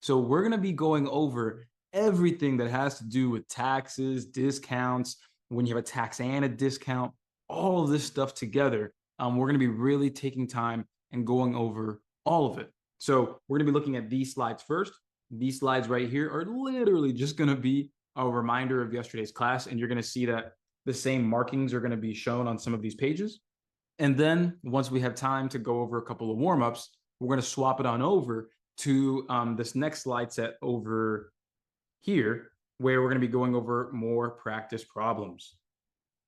So we're going to be going over everything that has to do with taxes, discounts, when you have a tax and a discount, all of this stuff together. We're going to be really taking time and going over all of it. So we're going to be looking at these slides first. These slides right here are literally just going to be a reminder of yesterday's class, and you're going to see that the same markings are going to be shown on some of these pages. And then once we have time to go over a couple of warm-ups, we're going to swap it on over to this next slide set over here, where we're going to be going over more practice problems.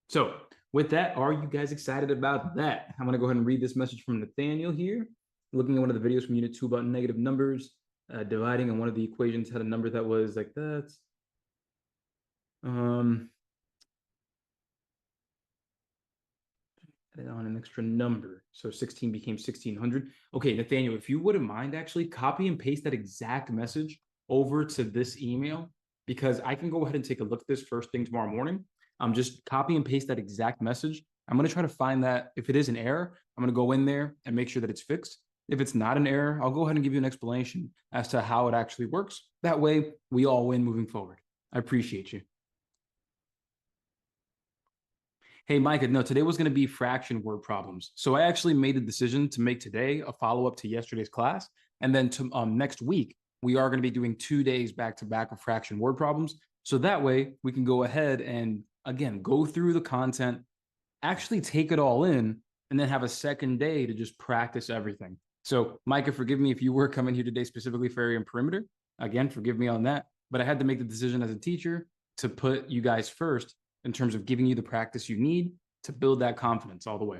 So with that, are you guys excited about that? I'm going to go ahead and read this message from Nathaniel here, looking at one of the videos from Unit 2 about negative numbers, dividing, and one of the equations had a number that was like that. Added on an extra number. So 16 became 1600. Okay, Nathaniel, if you wouldn't mind actually copy and paste that exact message over to this email, because I can go ahead and take a look at this first thing tomorrow morning. Just copy and paste that exact message. I'm going to try to find that. If it is an error, I'm going to go in there and make sure that it's fixed. If it's not an error, I'll go ahead and give you an explanation as to how it actually works. That way, we all win moving forward. I appreciate you. Hey, Micah, no, today was going to be fraction word problems. So I actually made the decision to make today a follow-up to yesterday's class. And then to next week, we are going to be doing 2 days back-to-back of fraction word problems. So that way we can go ahead and, again, go through the content, actually take it all in, and then have a second day to just practice everything. So Micah, forgive me if you were coming here today specifically for area and perimeter. Again, forgive me on that. But I had to make the decision as a teacher to put you guys first in terms of giving you the practice you need to build that confidence all the way.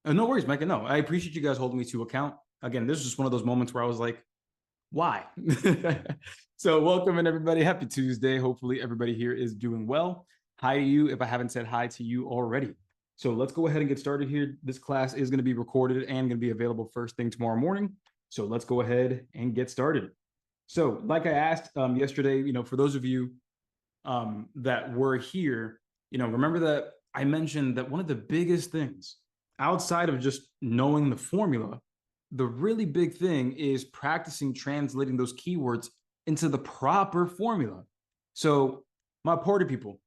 No worries, Micah. No, I appreciate you guys holding me to account. Again, this is just one of those moments where I was like, why? So welcome in, everybody. Happy Tuesday. Hopefully everybody here is doing well. Hi to you if I haven't said hi to you already. So let's go ahead and get started here. This class is going to be recorded and going to be available first thing tomorrow morning. So let's go ahead and get started. So like I asked yesterday, for those of you that were here, remember that I mentioned that one of the biggest things outside of just knowing the formula, the really big thing is practicing translating those keywords into the proper formula. So my party people,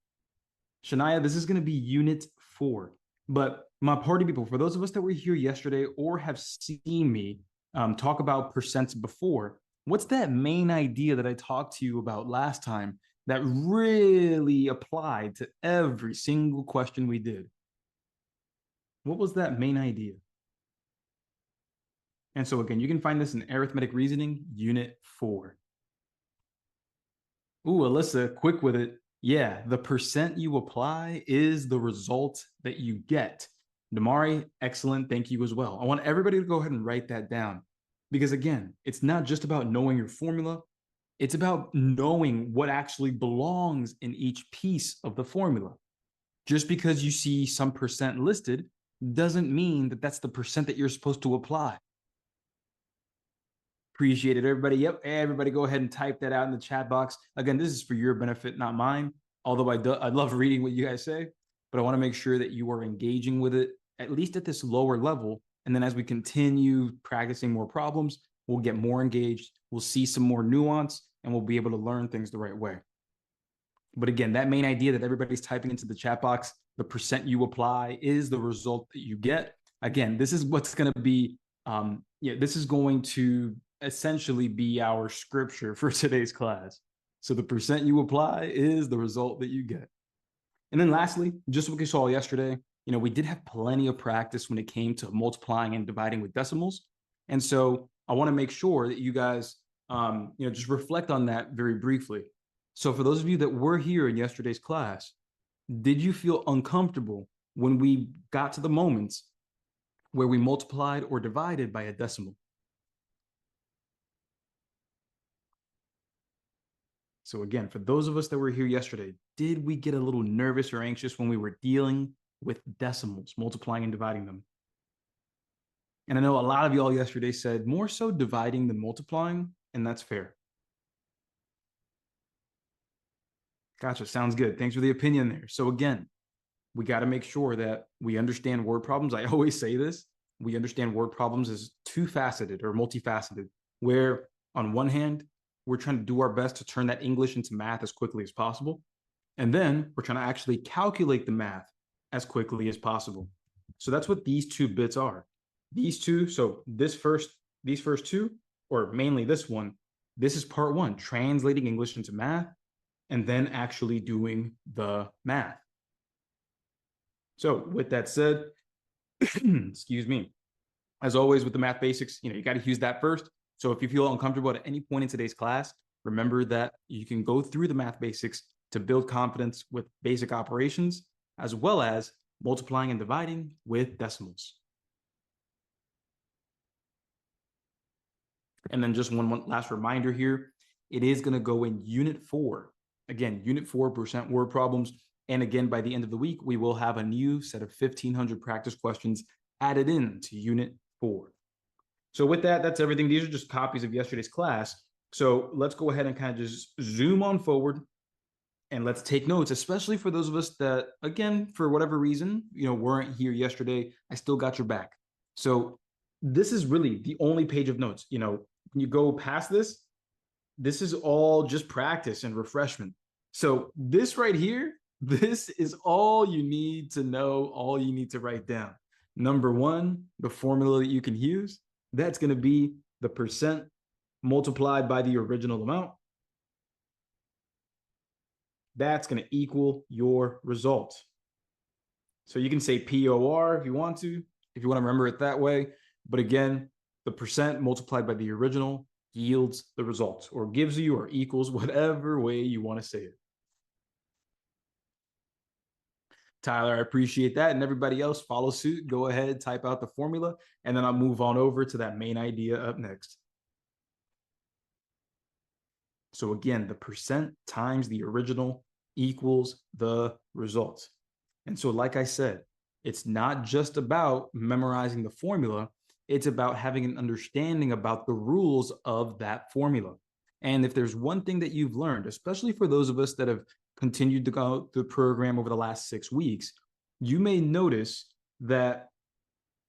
Shania, this is going to be unit 4, but my party people, for those of us that were here yesterday or have seen me talk about percents before, what's that main idea that I talked to you about last time that really applied to every single question we did? What was that main idea? And so again, you can find this in Arithmetic Reasoning, Unit 4. Ooh, Alyssa, quick with it. Yeah, the percent you apply is the result that you get. Damari, excellent. Thank you as well. I want everybody to go ahead and write that down. Because again, it's not just about knowing your formula. It's about knowing what actually belongs in each piece of the formula. Just because you see some percent listed doesn't mean that that's the percent that you're supposed to apply. Appreciate it, everybody. Yep, everybody go ahead and type that out in the chat box. Again, this is for your benefit, not mine. Although I love reading what you guys say, but I want to make sure that you are engaging with it, at least at this lower level. And then as we continue practicing more problems, we'll get more engaged. We'll see some more nuance, and we'll be able to learn things the right way. But again, that main idea that everybody's typing into the chat box, the percent you apply is the result that you get. Again, this is what's going to be, this is going to essentially be our scripture for today's class. So the percent you apply is the result that you get. And then lastly, just what we saw yesterday, we did have plenty of practice when it came to multiplying and dividing with decimals. And so I want to make sure that you guys, just reflect on that very briefly. So for those of you that were here in yesterday's class, did you feel uncomfortable when we got to the moments where we multiplied or divided by a decimal? So again, for those of us that were here yesterday, did we get a little nervous or anxious when we were dealing with decimals, multiplying and dividing them? And I know a lot of y'all yesterday said more so dividing than multiplying, and that's fair. Gotcha, sounds good. Thanks for the opinion there. So again, we got to make sure that we understand word problems. I always say this, we understand word problems as two-faceted or multifaceted. where on one hand, we're trying to do our best to turn that English into math as quickly as possible. And then we're trying to actually calculate the math as quickly as possible. So that's what these two bits are. These two, so these first two, or mainly this one, this is part one, translating English into math, and then actually doing the math. So with that said, excuse me, as always with the math basics, you got to use that first. So if you feel uncomfortable at any point in today's class, remember that you can go through the math basics to build confidence with basic operations, as well as multiplying and dividing with decimals. And then just one last reminder here, it is going to go in Unit 4. Again, Unit 4 percent word problems. And again, by the end of the week, we will have a new set of 1,500 practice questions added in to Unit 4. So with that, that's everything. These are just copies of yesterday's class. So let's go ahead and kind of just zoom on forward and let's take notes, especially for those of us that, again, for whatever reason, weren't here yesterday. I still got your back. So this is really the only page of notes. When you go past this, this is all just practice and refreshment. So this right here, this is all you need to know, all you need to write down. Number one, the formula that you can use, that's going to be the percent multiplied by the original amount. That's going to equal your result. So you can say POR if you want to remember it that way. But again, the percent multiplied by the original yields the result, or gives you or equals, whatever way you want to say it. Tyler, I appreciate that. And everybody else, follow suit. Go ahead, type out the formula, and then I'll move on over to that main idea up next. So again, the percent times the original equals the result. And so like I said, it's not just about memorizing the formula. It's about having an understanding about the rules of that formula. And if there's one thing that you've learned, especially for those of us that have continued to go through the program over the last 6 weeks, you may notice that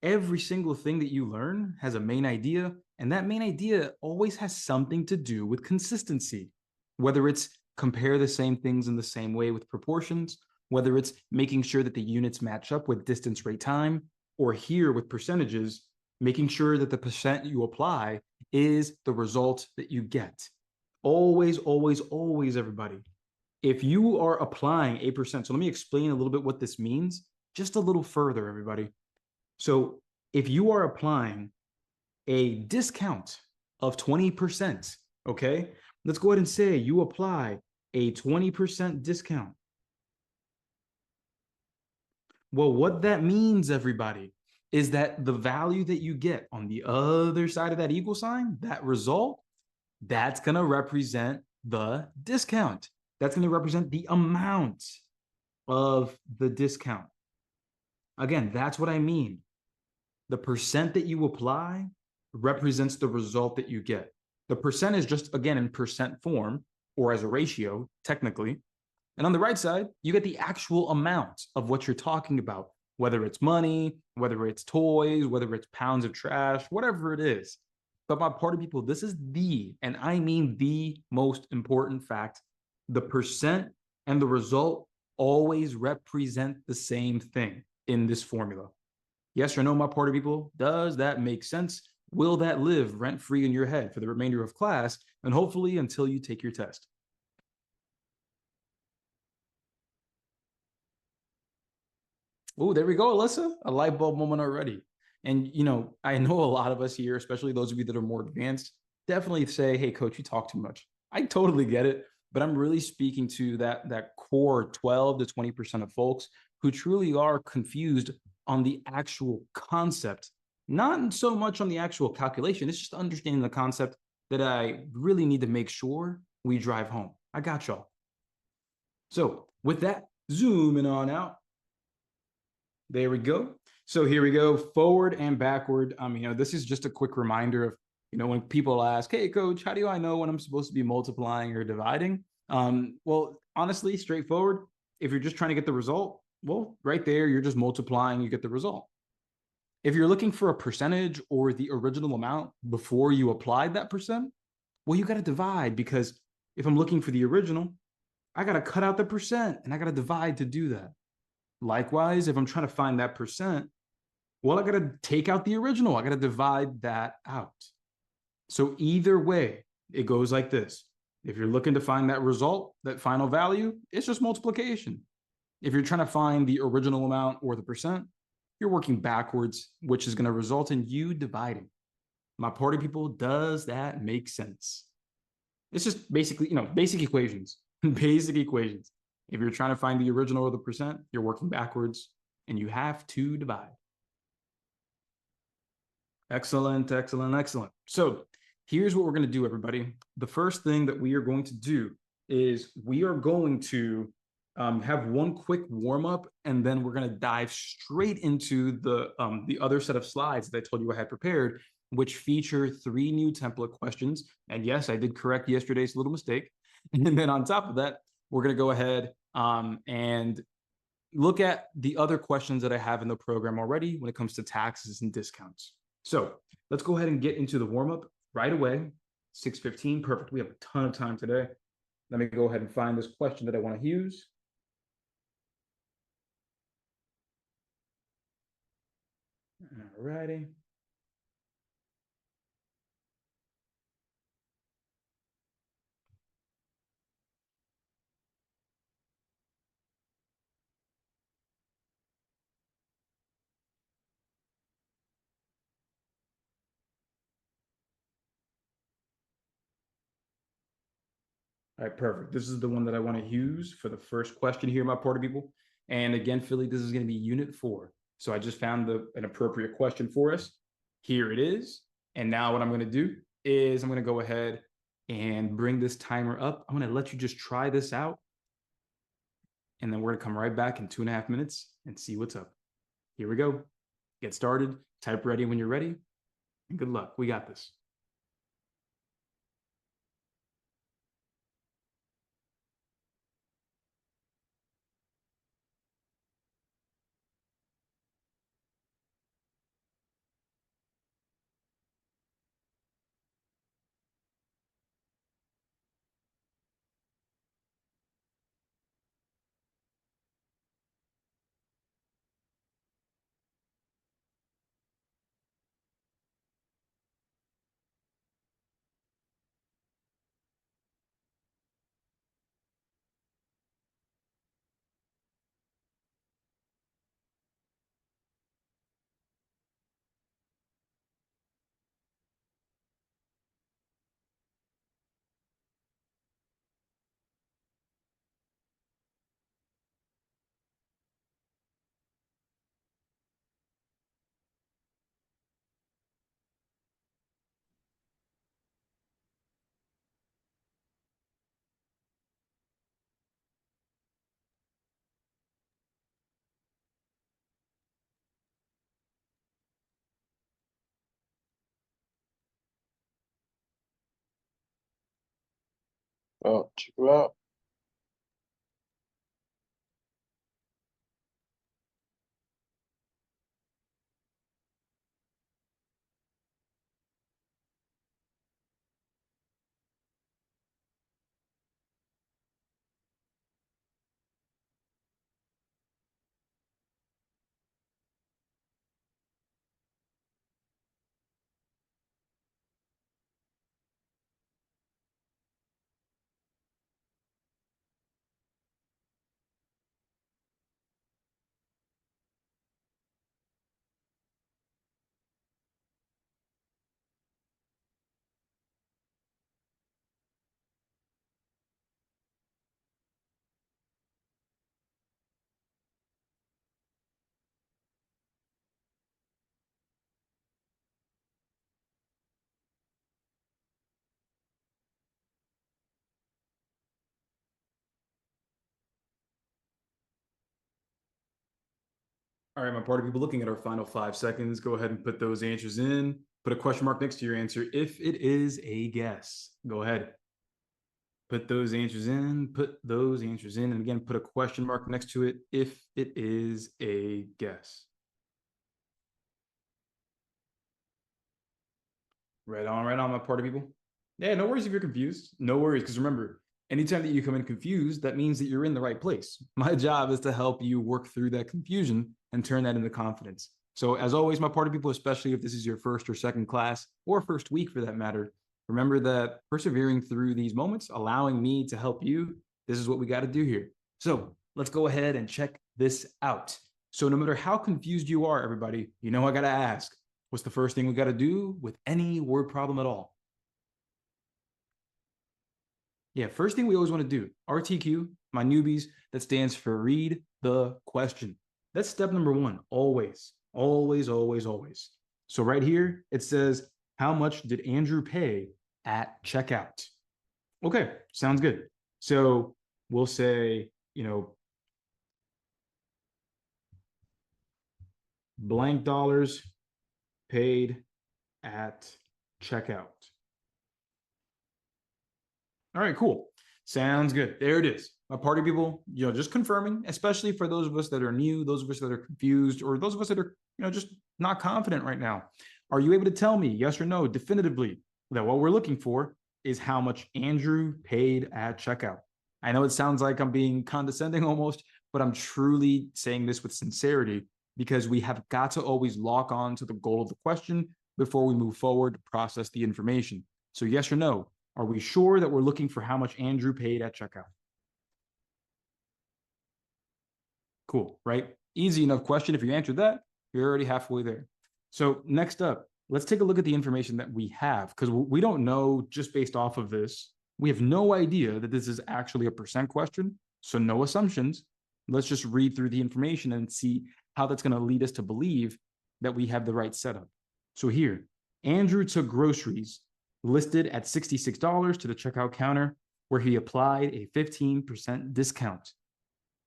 every single thing that you learn has a main idea, and that main idea always has something to do with consistency, whether it's compare the same things in the same way with proportions, whether it's making sure that the units match up with distance, rate, time, or here with percentages, making sure that the percent you apply is the result that you get. Always, always, always, everybody. If you are applying a percent, so let me explain a little bit what this means, just a little further, everybody. So if you are applying a discount of 20%, okay, let's go ahead and say you apply a 20% discount. Well, what that means, everybody, is that the value that you get on the other side of that equal sign, that result, that's going to represent the discount. That's going to represent the amount of the discount. Again, that's what I mean. The percent that you apply represents the result that you get. The percent is just, again, in percent form or as a ratio, technically. And on the right side, you get the actual amount of what you're talking about, whether it's money, whether it's toys, whether it's pounds of trash, whatever it is. But my party people, this is and I mean the most important fact. The percent and the result always represent the same thing in this formula. Yes or no, my party people? Does that make sense? Will that live rent-free in your head for the remainder of class and hopefully until you take your test? Oh, there we go, Alyssa. A light bulb moment already. And, I know a lot of us here, especially those of you that are more advanced, definitely say, hey, coach, you talk too much. I totally get it. But I'm really speaking to that core 12 to 20% of folks who truly are confused on the actual concept, not so much on the actual calculation. It's just understanding the concept that I really need to make sure we drive home. I got y'all. So with that, zooming on out. There we go. So here we go, forward and backward. This is just a quick reminder of, when people ask, hey, coach, how do I know when I'm supposed to be multiplying or dividing? Well, honestly, straightforward. If you're just trying to get the result, well, right there, you're just multiplying, you get the result. If you're looking for a percentage or the original amount before you applied that percent, well, you got to divide, because if I'm looking for the original, I got to cut out the percent and I got to divide to do that. Likewise, if I'm trying to find that percent, well, I got to take out the original. I got to divide that out. So either way, it goes like this. If you're looking to find that result, that final value, it's just multiplication. If you're trying to find the original amount or the percent, you're working backwards, which is going to result in you dividing. My party people, does that make sense? It's just basically, basic equations, basic equations. If you're trying to find the original or the percent, you're working backwards and you have to divide. Excellent, excellent, excellent. So here's what we're going to do, everybody. The first thing that we are going to do is we are going to have one quick warm up, and then we're going to dive straight into the other set of slides that I told you I had prepared, which feature 3 new template questions. And yes, I did correct yesterday's little mistake. And then on top of that, we're going to go ahead and look at the other questions that I have in the program already when it comes to taxes and discounts. So let's go ahead and get into the warm-up right away. 6:15, perfect. We have a ton of time today. Let me go ahead and find this question that I want to use. All righty. All right, perfect. This is the one that I want to use for the first question here, my party people. And again, Philly, this is going to be unit 4. So I just found an appropriate question for us. Here it is. And now what I'm going to do is I'm going to go ahead and bring this timer up. I'm going to let you just try this out. And then we're going to come right back in 2.5 minutes and see what's up. Here we go. Get started. Type ready when you're ready. And good luck. We got this. Oh, check it out. All right, my party people, looking at our final 5 seconds, go ahead and put those answers in. Put a question mark next to your answer if it is a guess. Go ahead. Put those answers in, put those answers in, and again, put a question mark next to it if it is a guess. Right on, my party people. Yeah, no worries if you're confused. No worries, because remember, anytime that you come in confused, that means that you're in the right place. My job is to help you work through that confusion and turn that into confidence. So, as always, my party people, especially if this is your first or second class or first week for that matter, remember that persevering through these moments, allowing me to help you, this is what we got to do here. So, let's go ahead and check this out. So, no matter how confused you are, everybody, you know I got to ask, what's the first thing we got to do with any word problem at all? Yeah, first thing we always want to do, RTQ, my newbies, that stands for read the question. That's step number one, always, always, always, always. So right here, it says, how much did Andrew pay at checkout? Okay, sounds good. So we'll say, blank dollars paid at checkout. All right, cool. Sounds good. There it is. My party people, just confirming, especially for those of us that are new, those of us that are confused, or those of us that are, just not confident right now. Are you able to tell me, yes or no, definitively, that what we're looking for is how much Andrew paid at checkout? I know it sounds like I'm being condescending almost, but I'm truly saying this with sincerity because we have got to always lock on to the goal of the question before we move forward to process the information. So yes or no, are we sure that we're looking for how much Andrew paid at checkout? Cool, right? Easy enough question. If you answered that, you're already halfway there. So next up, let's take a look at the information that we have, because we don't know just based off of this. We have no idea that this is actually a percent question. So no assumptions. Let's just read through the information and see how that's going to lead us to believe that we have the right setup. So here, Andrew took groceries listed at $66 to the checkout counter, where he applied a 15% discount.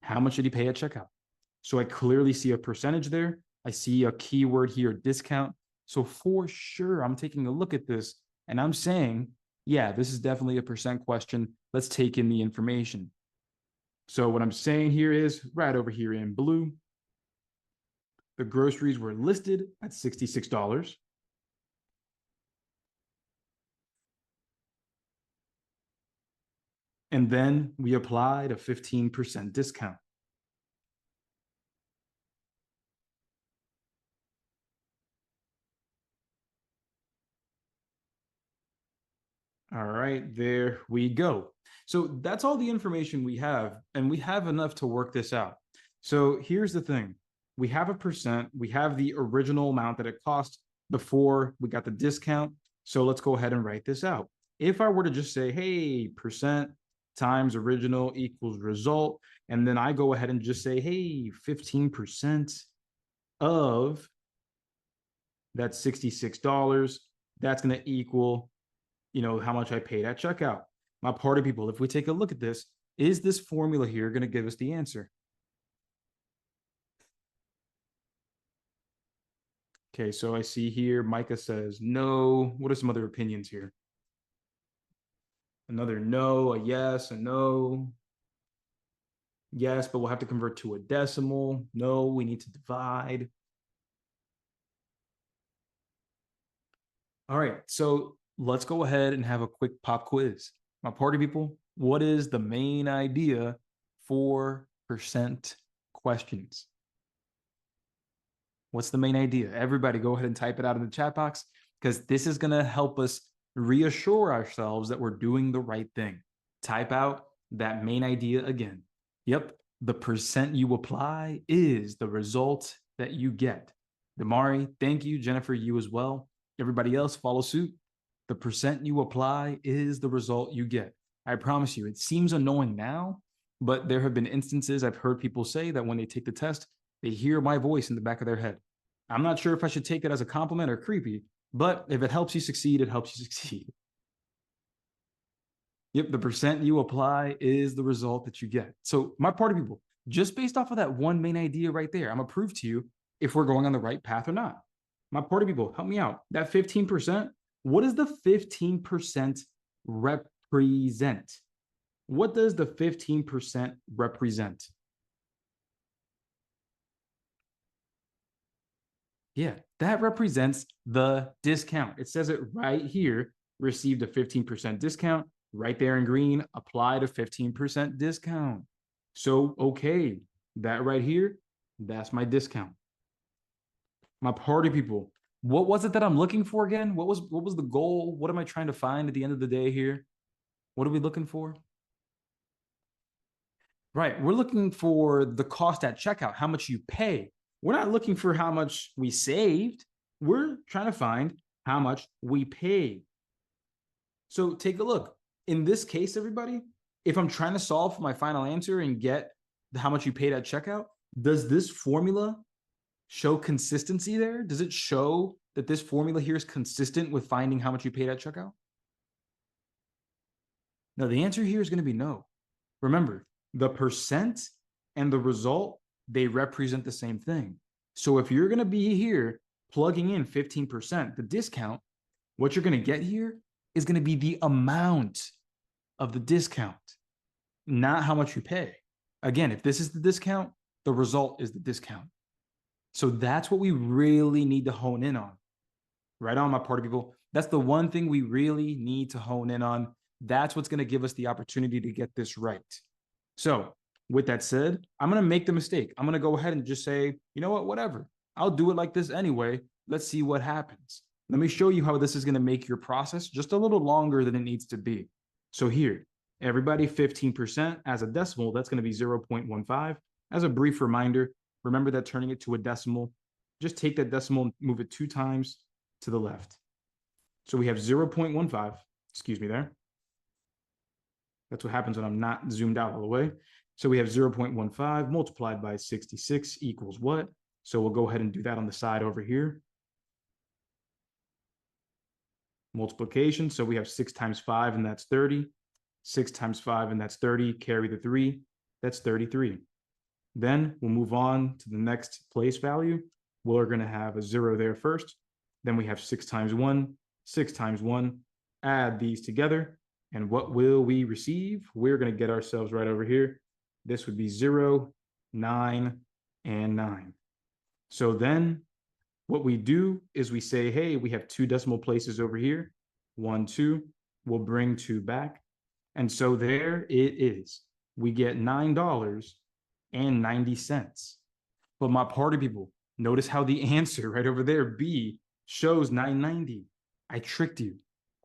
How much did he pay at checkout? So I clearly see a percentage there. I see a keyword here, discount. So for sure, I'm taking a look at this and I'm saying, yeah, this is definitely a percent question. Let's take in the information. So what I'm saying here is right over here in blue, the groceries were listed at $66. And then we applied a 15% discount. All right, there we go. So that's all the information we have, and we have enough to work this out. So here's the thing. We have a percent, we have the original amount that it cost before we got the discount. So let's go ahead and write this out. If I were to just say, hey, percent times original equals result, and then I go ahead and just say, hey, 15% of that $66, that's going to equal how much I paid at checkout. My party people, if we take a look at this, is this formula here going to give us the answer? Okay, so I see here, Micah says no. What are some other opinions here? Another no, a yes, a no. Yes, but we'll have to convert to a decimal. No, we need to divide. All right, so let's go ahead and have a quick pop quiz. My party people, what is the main idea for percent questions? What's the main idea? Everybody go ahead and type it out in the chat box, because this is going to help us reassure ourselves that we're doing the right thing. Type out that main idea again. Yep, the percent you apply is the result that you get. Damari, thank you. Jennifer, you as well. Everybody else, follow suit. The percent you apply is the result you get. I promise you, it seems annoying now, but there have been instances I've heard people say that when they take the test, they hear my voice in the back of their head. I'm not sure if I should take it as a compliment or creepy, but if it helps you succeed, it helps you succeed. Yep, the percent you apply is the result that you get. So my party people, just based off of that one main idea right there, I'm gonna prove to you if we're going on the right path or not. My party people, help me out. That 15%, what does the 15% represent? What does the 15% represent? Yeah, that represents the discount. It says it right here, received a 15% discount. Right there in green, applied a 15% discount. So, okay, that right here, that's my discount. My party people, what was it that I'm looking for again? What was the goal? What am I trying to find at the end of the day here? What are we looking for? Right, we're looking for the cost at checkout, how much you pay. We're not looking for how much we saved. We're trying to find how much we pay. So take a look. In this case, everybody, if I'm trying to solve for my final answer and get how much you paid at checkout, does this formula show consistency there? Does it show that this formula here is consistent with finding how much you paid at checkout? No, the answer here is going to be no. Remember, the percent and the result, they represent the same thing. So if you're going to be here plugging in 15%, the discount, what you're going to get here is going to be the amount of the discount, not how much you pay. Again, if this is the discount, the result is the discount. So that's what we really need to hone in on. Right on, my party people. That's the one thing we really need to hone in on. That's what's going to give us the opportunity to get this right. So with that said, I'm going to make the mistake. I'm going to go ahead and just say, you know what, whatever. I'll do it like this anyway. Let's see what happens. Let me show you how this is going to make your process just a little longer than it needs to be. So here, everybody 15% as a decimal, that's going to be 0.15. As a brief reminder, remember that turning it to a decimal, just take that decimal and move it 2 times to the left. So we have 0.15, excuse me there. That's what happens when I'm not zoomed out all the way. So we have 0.15 multiplied by 66 equals what? So we'll go ahead and do that on the side over here. Multiplication. So we have 6 times 5, and that's 30. 6 times 5, and that's 30. Carry the 3. That's 33. Then we'll move on to the next place value. We're going to have a 0 there first. Then we have 6 times 1. 6 times 1. Add these together. And what will we receive? We're going to get ourselves right over here. This would be 0, 9, and 9. So then what we do is we say, hey, we have 2 decimal places over here. 1, 2. We'll bring 2 back. And so there it is. We get $9.90. But my party people, notice how the answer right over there, B, shows 990. I tricked you.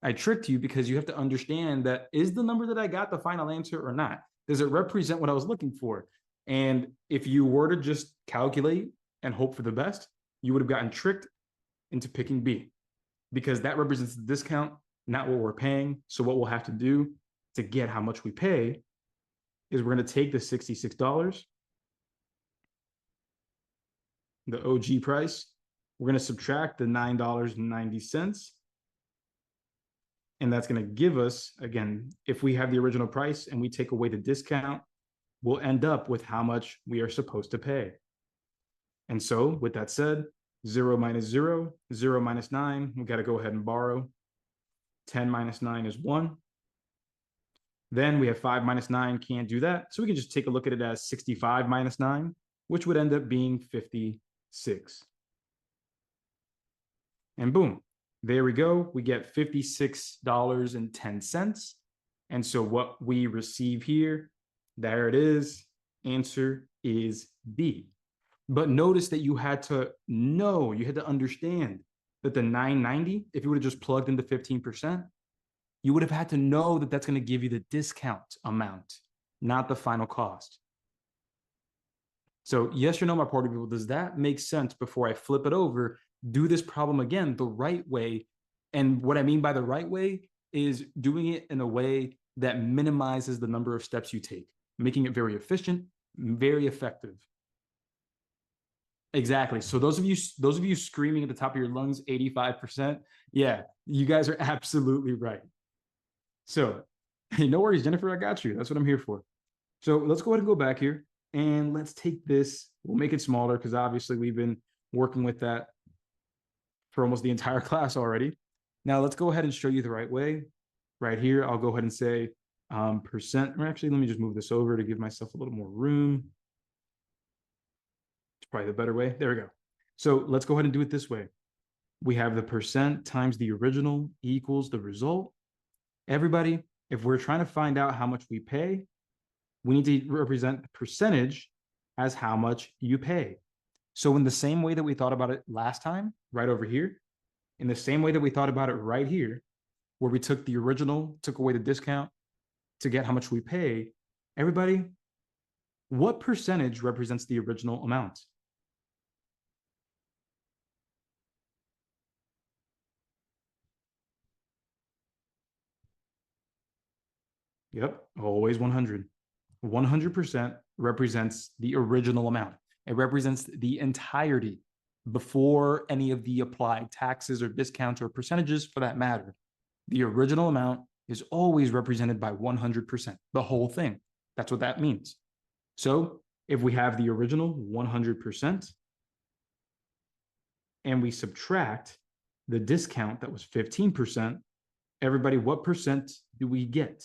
I tricked you because you have to understand that is the number that I got the final answer or not? Does it represent what I was looking for? And if you were to just calculate and hope for the best, you would have gotten tricked into picking B because that represents the discount, not what we're paying. So what we'll have to do to get how much we pay is we're going to take the $66, the OG price. We're going to subtract the $9.90. And that's going to give us, again, if we have the original price and we take away the discount, we'll end up with how much we are supposed to pay. And so with that said, 0 minus 0, 0 minus 9, we got to go ahead and borrow. 10 minus 9 is 1. Then we have 5 minus 9, can't do that. So we can just take a look at it as 65 minus 9, which would end up being 56. And boom, there we go. We get $56.10. And so what we receive here, there it is. Answer is B. But notice that you had to know, you had to understand that the 990, if you would have just plugged in the 15%, you would have had to know that that's going to give you the discount amount, not the final cost. So yes or no, my party people, does that make sense before I flip it over? Do this problem again the right way. And what I mean by the right way is doing it in a way that minimizes the number of steps you take, making it very efficient, very effective. Exactly. So those of you screaming at the top of your lungs, 85%, yeah, you guys are absolutely right. So hey, no worries, Jennifer, I got you. That's what I'm here for. So let's go ahead and go back here and let's take this. We'll make it smaller because obviously we've been working with that for almost the entire class already. Now let's go ahead and show you the right way. Right here, I'll go ahead and say percent, or actually, let me just move this over to give myself a little more room. It's probably the better way. There we go. So let's go ahead and do it this way. We have the percent times the original equals the result. Everybody, if we're trying to find out how much we pay, we need to represent the percentage as how much you pay. So in the same way that we thought about it last time, right over here, in the same way that we thought about it right here, where we took the original, took away the discount to get how much we pay, everybody, what percentage represents the original amount? Yep, always 100. 100% represents the original amount. It represents the entirety before any of the applied taxes or discounts or percentages for that matter. The original amount is always represented by 100%, the whole thing. That's what that means. So if we have the original 100% and we subtract the discount that was 15%, everybody, what percent do we get?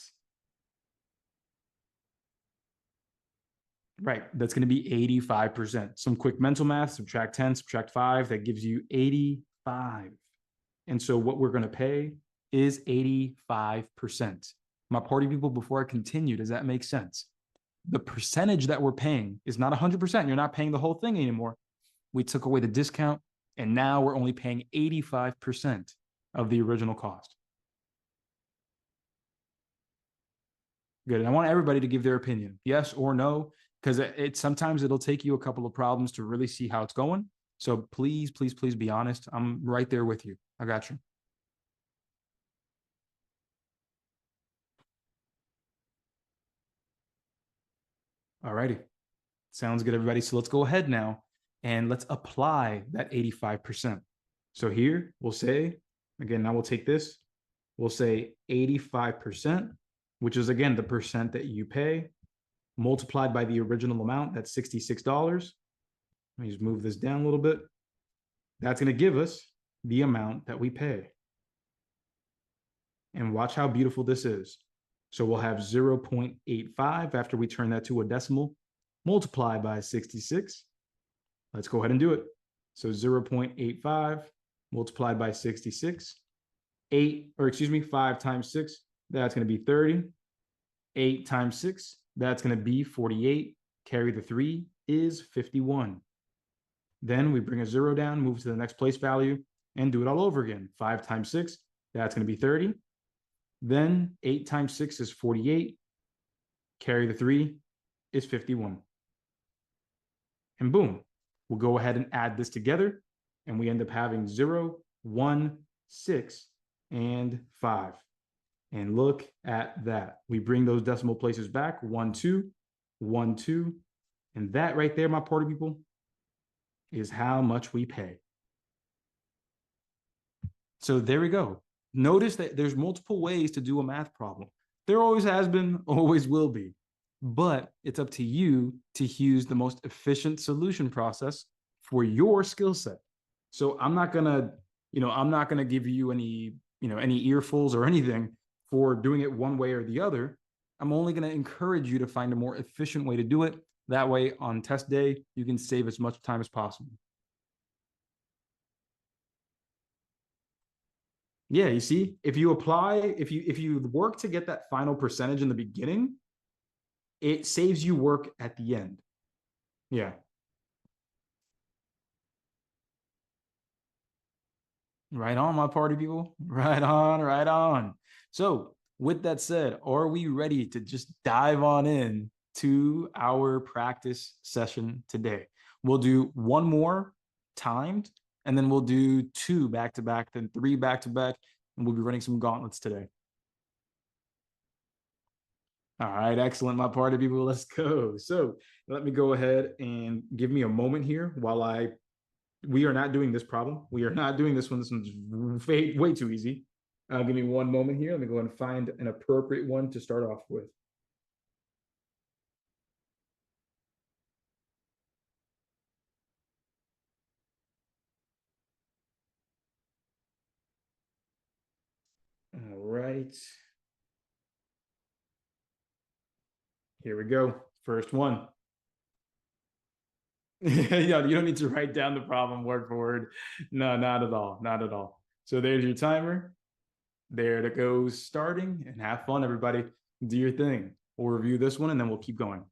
Right, that's going to be 85%. Some quick mental math, subtract 10, subtract 5, that gives you 85. And so what we're going to pay is 85%. My party people, before I continue, does that make sense? The percentage that we're paying is not 100%. You're not paying the whole thing anymore. We took away the discount, and now we're only paying 85% of the original cost. Good. And I want everybody to give their opinion, yes or no, because sometimes it'll take you a couple of problems to really see how it's going. So please, please, please be honest. I'm right there with you. I got you. All righty. Sounds good, everybody. So let's go ahead now and let's apply that 85%. So here we'll say, again, now we'll take this, we'll say 85%, which is again the percent that you pay, multiplied by the original amount, that's $66. Let me just move this down a little bit. That's going to give us the amount that we pay. And watch how beautiful this is. So we'll have 0.85 after we turn that to a decimal, multiply by 66. Let's go ahead and do it. So 0.85 multiplied by 66. 5 times 6, that's going to be 30. 8 times 6, that's going to be 48. Carry the 3 is 51. Then we bring a 0 down, move to the next place value, and do it all over again. 5 times 6, that's going to be 30. Then 8 times 6 is 48. Carry the 3 is 51. And boom, we'll go ahead and add this together, and we end up having 0, 1, 6, and 5. And look at that. We bring those decimal places back, 1, 2, 1, 2. And that right there, my party people, is how much we pay. So there we go. Notice that there's multiple ways to do a math problem. There always has been, always will be. But it's up to you to use the most efficient solution process for your skill set. So I'm not gonna give you any earfuls or anything for doing it one way or the other. I'm only gonna encourage you to find a more efficient way to do it. That way on test day, you can save as much time as possible. Yeah, you see, if you work to get that final percentage in the beginning, it saves you work at the end. Yeah. Right on, my party people. Right on, right on. So with that said, are we ready to just dive on in to our practice session today? We'll do one more timed, and then we'll do 2 back-to-back, then 3 back-to-back, and we'll be running some gauntlets today. All right, excellent, my party people. Let's go. So let me go ahead and give me a moment here while we are not doing this problem. We are not doing this one. This one's way too easy. Give me one moment here. Let me go and find an appropriate one to start off with. All right. Here we go. First one. You don't need to write down the problem word for word. No, not at all. Not at all. So there's your timer. There it goes, starting, and have fun, everybody. Do your thing. We'll review this one and then we'll keep going.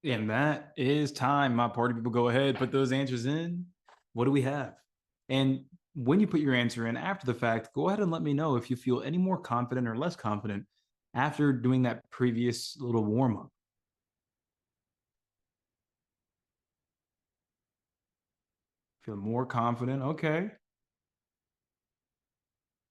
And that is time. My party people, go ahead, put those answers in. What do we have? And when you put your answer in after the fact, go ahead and let me know if you feel any more confident or less confident after doing that previous little warm up. Feel more confident. Okay.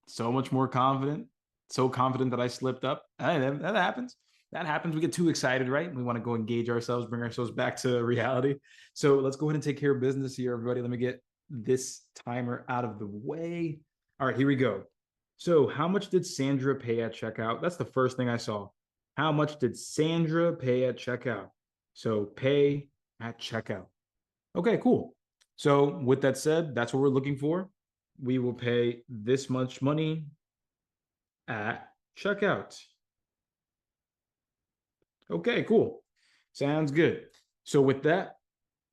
So much more confident. So confident that I slipped up. Hey, that happens. That happens. We get too excited, right? We want to go engage ourselves, bring ourselves back to reality. So let's go ahead and take care of business here, everybody. Let me get this timer out of the way. All right, here we go. So, how much did Sandra pay at checkout? That's the first thing I saw. How much did Sandra pay at checkout? So, pay at checkout. Okay, cool. So, with that said, that's what we're looking for. We will pay this much money at checkout. Okay, cool. Sounds good. So with that,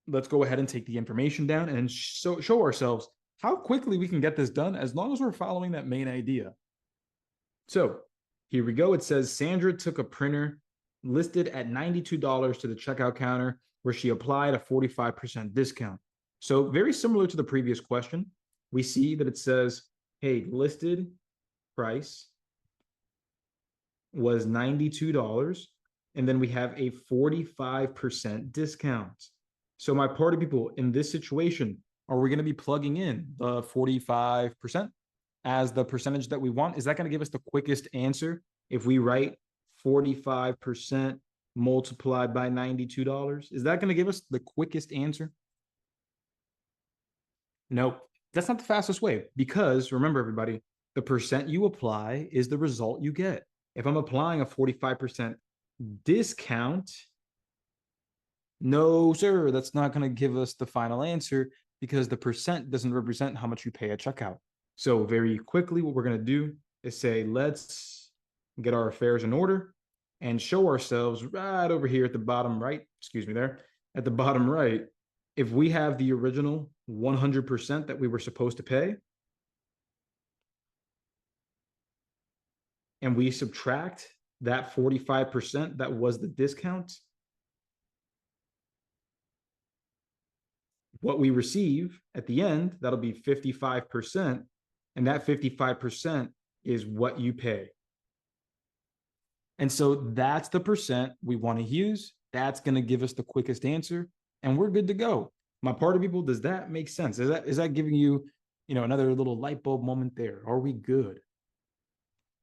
let's go ahead and take the information down and show ourselves how quickly we can get this done as long as we're following that main idea. So here we go. It says Sandra took a printer listed at $92 to the checkout counter where she applied a 45% discount. So very similar to the previous question, we see that it says, hey, listed price was $92. And then we have a 45% discount. So my party people, in this situation, are we going to be plugging in the 45% as the percentage that we want? Is that going to give us the quickest answer if we write 45% multiplied by $92? Is that going to give us the quickest answer? Nope. That's not the fastest way because remember, everybody, the percent you apply is the result you get. If I'm applying a 45% discount, no, sir, that's not going to give us the final answer because the percent doesn't represent how much you pay at checkout. So very quickly, what we're going to do is say, let's get our affairs in order and show ourselves right over here at the bottom right, excuse me there, at the bottom right, if we have the original 100% that we were supposed to pay, and we subtract that 45% that was the discount, what we receive at the end, that'll be 55%. And that 55% is what you pay. And so that's the percent we want to use. That's going to give us the quickest answer, and we're good to go. My party people, does that make sense? Is that giving you, another little light bulb moment there? Are we good?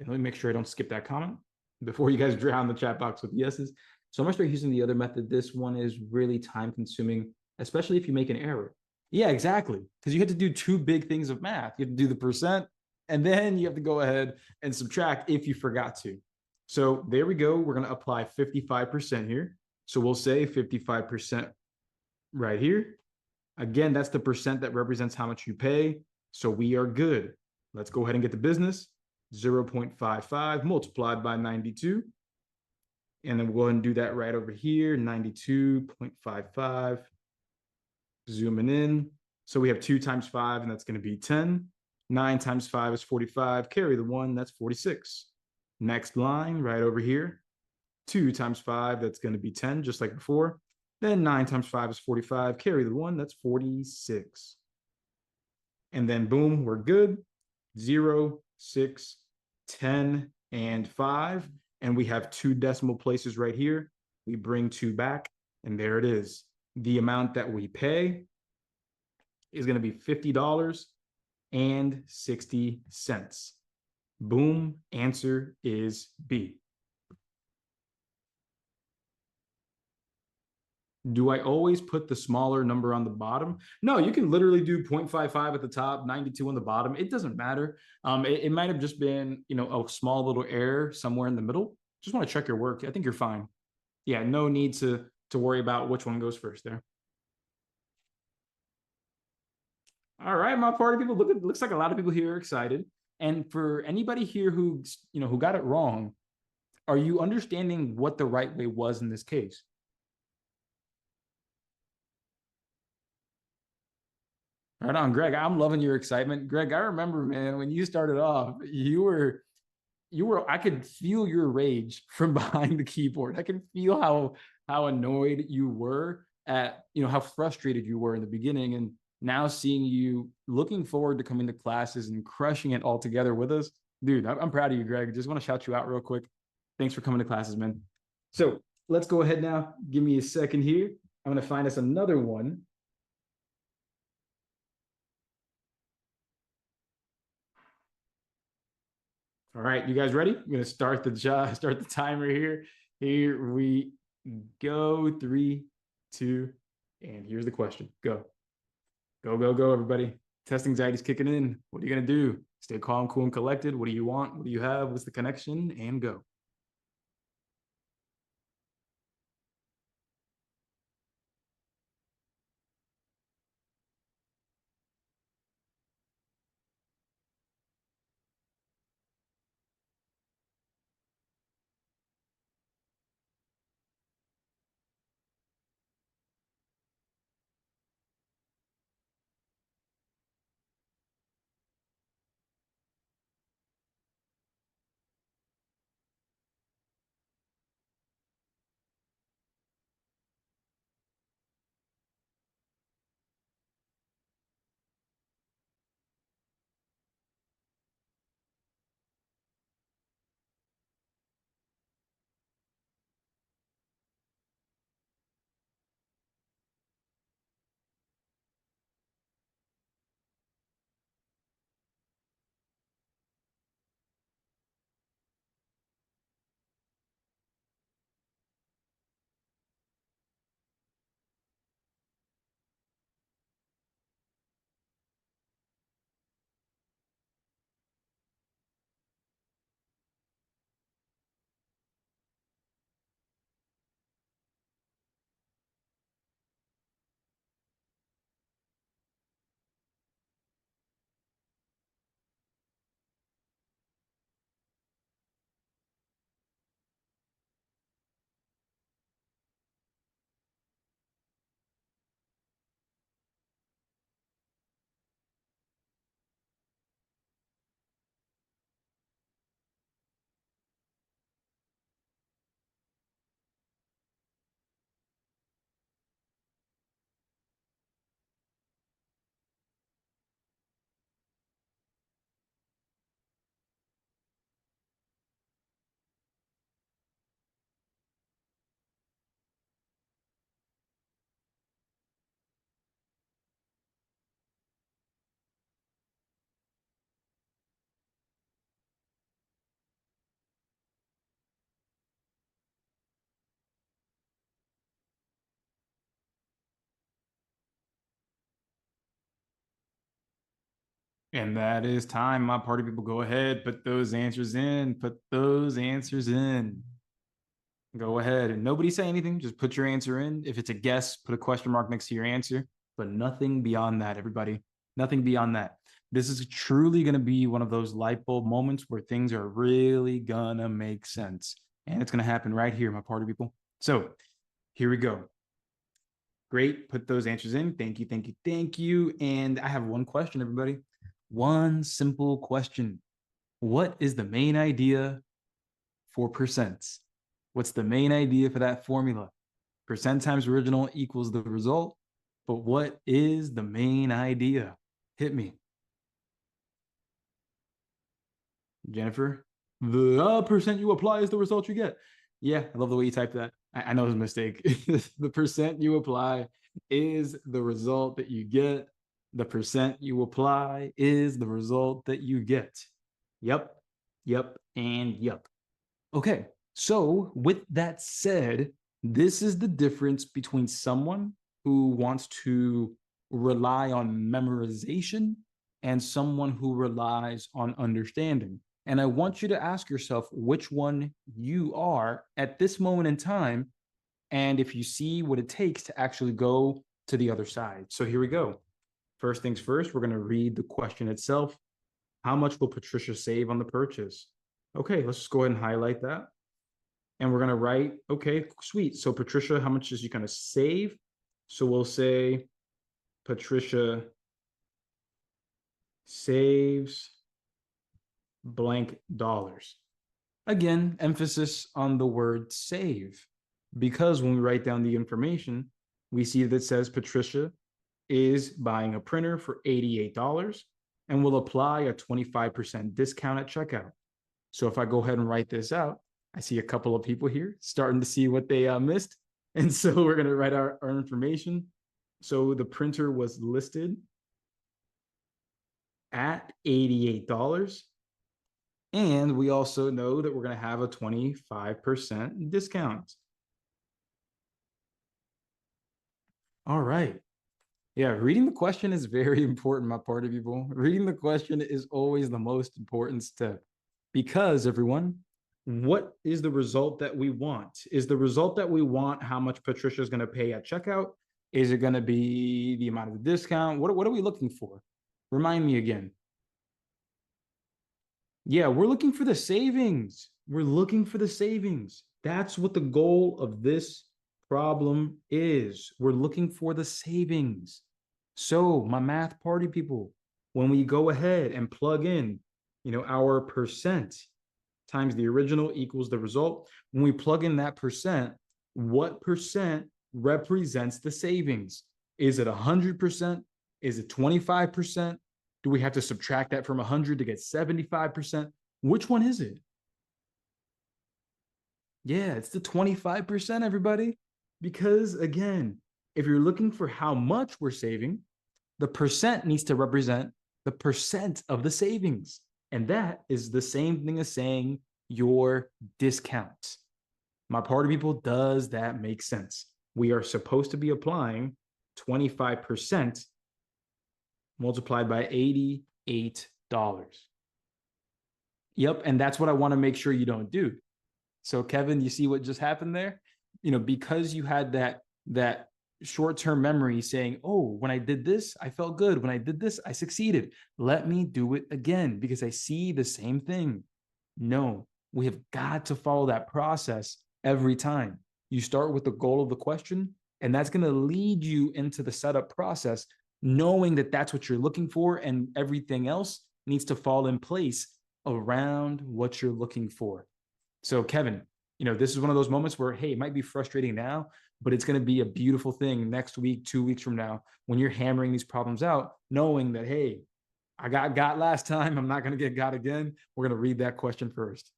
And let me make sure I don't skip that comment before you guys drown the chat box with yeses. So I'm gonna start using the other method. This one is really time consuming, especially if you make an error. Yeah, exactly. Because you have to do two big things of math. You have to do the percent, and then you have to go ahead and subtract if you forgot to. So there we go. We're going to apply 55% here. So we'll say 55% right here. Again, that's the percent that represents how much you pay. So we are good. Let's go ahead and get the business. 0.55 multiplied by 92. And then we'll go ahead and do that right over here, 92.55. Zooming in. So we have 2 times 5, and that's going to be 10. 9 times 5 is 45. Carry the 1, that's 46. Next line, right over here. 2 times 5, that's going to be 10, just like before. Then 9 times 5 is 45. Carry the 1, that's 46. And then boom, we're good. 0, 6, 10, and 5. And we have 2 decimal places right here. We bring 2 back, and there it is. The amount that we pay is going to be $50.60. Boom, answer is B. Do I always put the smaller number on the bottom? No, you can literally do 0.55 at the top, 92 on the bottom. It doesn't matter. It might have just been, a small little error somewhere in the middle. Just want to check your work. I think you're fine. Yeah, no need to worry about which one goes first there. All right, my party people. Looks like a lot of people here are excited. And for anybody here who got it wrong, are you understanding what the right way was in this case? Right on, Greg. I'm loving your excitement. Greg, I remember, man, when you started off, I could feel your rage from behind the keyboard. I can feel how annoyed you were at, how frustrated you were in the beginning. And now seeing you looking forward to coming to classes and crushing it all together with us, dude, I'm proud of you, Greg. Just want to shout you out real quick. Thanks for coming to classes, man. So let's go ahead now. Give me a second here. I'm going to find us another one. All right, you guys ready? I'm going to start the timer here. Here we go. 3, 2, and here's the question. Go. Go, go, go, everybody. Test anxiety's kicking in. What are you going to do? Stay calm, cool, and collected. What do you want? What do you have? What's the connection? And go. And that is time. My party people, go ahead, put those answers in, put those answers in. Go ahead and nobody say anything. Just put your answer in. If it's a guess, put a question mark next to your answer, but nothing beyond that, everybody. Nothing beyond that. This is truly going to be one of those light bulb moments where things are really going to make sense. And it's going to happen right here, my party people. So here we go. Great. Put those answers in. Thank you, thank you, thank you. And I have one question, everybody. One simple question. What is the main idea for percents? What's the main idea for that formula? Percent times original equals the result. But what is the main idea? Hit me. Jennifer, the percent you apply is the result you get. Yeah, I love the way you typed that. I know it's a mistake. The percent you apply is the result that you get. The percent you apply is the result that you get. Yep, yep, and yep. Okay, so with that said, this is the difference between someone who wants to rely on memorization and someone who relies on understanding. And I want you to ask yourself which one you are at this moment in time, and if you see what it takes to actually go to the other side. So here we go. First things first, we're going to read the question itself. How much will Patricia save on the purchase? Okay, let's just go ahead and highlight that. And we're going to write, okay, sweet. So Patricia, how much is she going to save? So we'll say Patricia saves blank dollars. Again, emphasis on the word save, because when we write down the information, we see that it says Patricia is buying a printer for $88 and will apply a 25% discount at checkout. So if I go ahead and write this out, I see a couple of people here starting to see what they missed. And so we're going to write our information. So the printer was listed at $88. And we also know that we're going to have a 25% discount. All right. Yeah, reading the question is very important, my party people. Reading the question is always the most important step, because everyone, what is the result that we want? Is the result that we want how much Patricia is going to pay at checkout? Is it going to be the amount of the discount? What are we looking for? Remind me again. Yeah, we're looking for the savings. We're looking for the savings. That's what the goal of this problem is. We're looking for the savings. So, my math party people, when we go ahead and plug in, our percent times the original equals the result, when we plug in that percent, what percent represents the savings? Is it 100%? Is it 25%? Do we have to subtract that from 100 to get 75%? Which one is it? Yeah, it's the 25%, everybody. Because again, if you're looking for how much we're saving, the percent needs to represent the percent of the savings. And that is the same thing as saying your discount. My party people, does that make sense? We are supposed to be applying 25% multiplied by $88. Yep, and that's what I want to make sure you don't do. So Kevin, you see what just happened there? Because you had that short-term memory saying, oh, when I did this, I felt good. When I did this, I succeeded. Let me do it again because I see the same thing. No, we have got to follow that process every time. You start with the goal of the question, and that's going to lead you into the setup process, knowing that that's what you're looking for, and everything else needs to fall in place around what you're looking for. So Kevin, this is one of those moments where, hey, it might be frustrating now, but it's going to be a beautiful thing next week, 2 weeks from now, when you're hammering these problems out, knowing that, hey, I got last time. I'm not going to get got again. We're going to read that question first.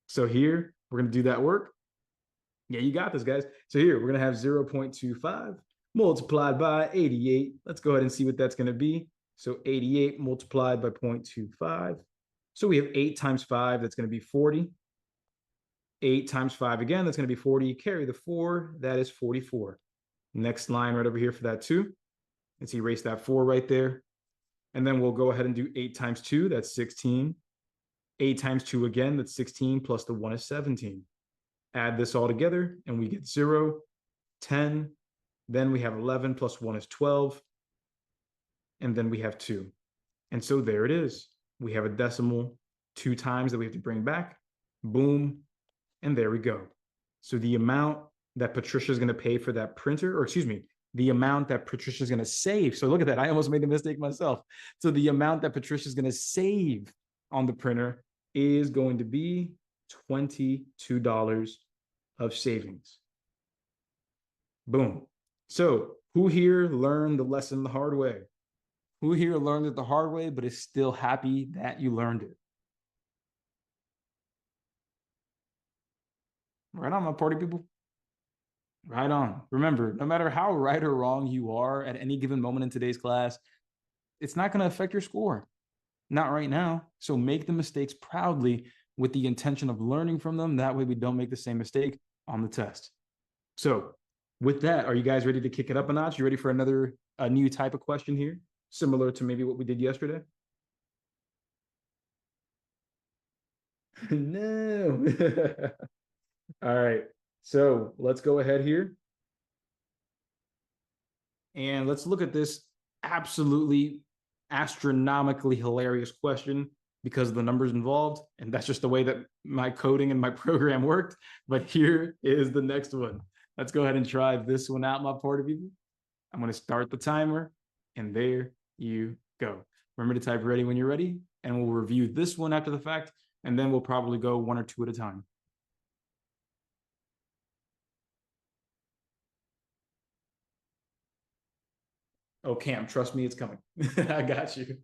So here, we're going to do that work. Yeah, you got this, guys. So here, we're going to have 0.25 multiplied by 88. Let's go ahead and see what that's going to be. So 88 multiplied by 0.25. So we have 8 times 5. That's going to be 40. 8 times 5 again, that's going to be 40. Carry the 4, that is 44. Next line right over here for that 2. Let's erase that 4 right there. And then we'll go ahead and do 8 times 2, that's 16. 8 times 2 again, that's 16, plus the 1 is 17. Add this all together, and we get 0, 10. Then we have 11 plus 1 is 12. And then we have 2. And so there it is. We have a decimal 2 times that we have to bring back. Boom. And there we go. So the amount that Patricia is going to pay for that printer, or excuse me, the amount that Patricia is going to save. So look at that. I almost made a mistake myself. So the amount that Patricia is going to save on the printer is going to be $22 of savings. Boom. So who here learned the lesson the hard way? Who here learned it the hard way, but is still happy that you learned it? Right on, my party people. Right on. Remember, no matter how right or wrong you are at any given moment in today's class, it's not going to affect your score. Not right now. So make the mistakes proudly with the intention of learning from them. That way we don't make the same mistake on the test. So with that, are you guys ready to kick it up a notch? You ready for a new type of question here? Similar to maybe what we did yesterday? No. All right. So let's go ahead here. And let's look at this absolutely astronomically hilarious question because of the numbers involved. And that's just the way that my coding and my program worked. But here is the next one. Let's go ahead and try this one out, my party people. I'm going to start the timer. And there you go. Remember to type ready when you're ready. And we'll review this one after the fact. And then we'll probably go 1 or 2 at a time. Oh, Cam, trust me, it's coming. I got you.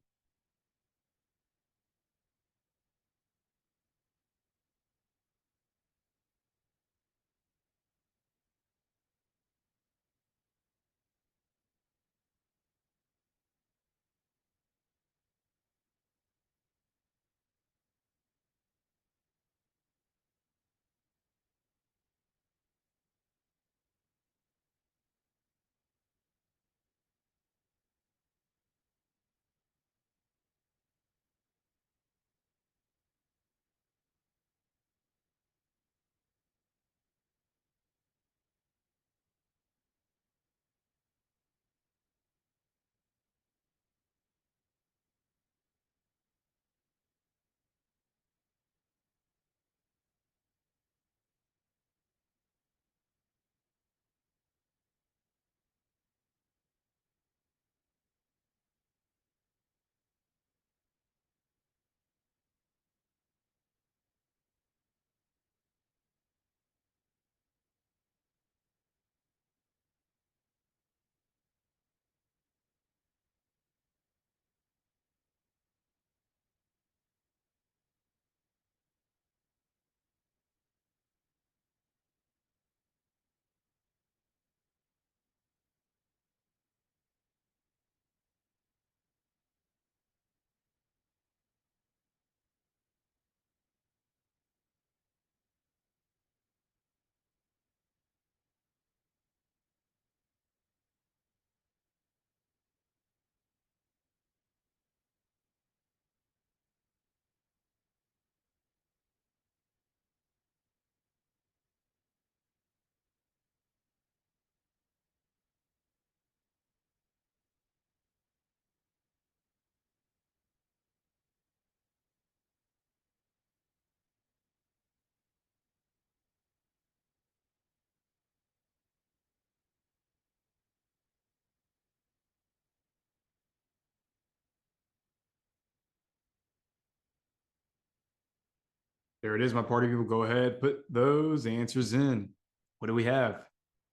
There it is, my party people. Go ahead, put those answers in. What do we have?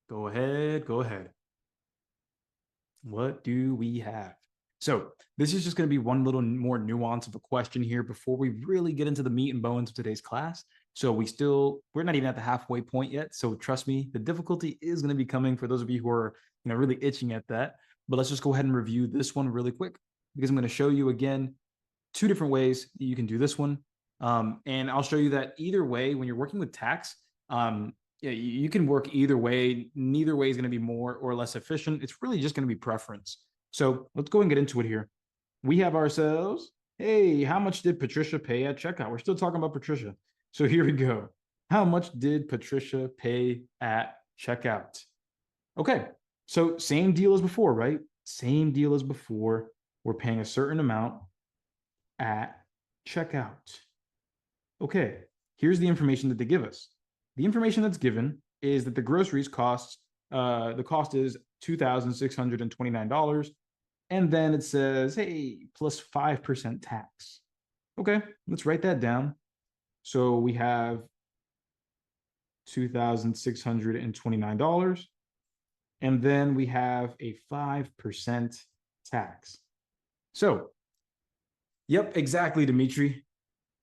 Go ahead, go ahead. What do we have? So this is just going to be one little more nuance of a question here before we really get into the meat and bones of today's class. So we're not even at the halfway point yet. So trust me, the difficulty is going to be coming for those of you who are, really itching at that. But let's just go ahead and review this one really quick because I'm going to show you again 2 different ways that you can do this one. And I'll show you that either way, when you're working with tax, you can work either way. Neither way is going to be more or less efficient. It's really just going to be preference. So let's go and get into it here. we have ourselves, hey, how much did Patricia pay at checkout? We're still talking about Patricia. So here we go. How much did Patricia pay at checkout? Okay, so same deal as before, right? Same deal as before. We're paying a certain amount at checkout. Okay, here's the information that they give us. The information that's given is that the groceries cost, the cost is $2,629. And then it says, hey, plus 5% tax. Okay, let's write that down. So we have $2,629. And then we have a 5% tax. So, yep, exactly, Dimitri.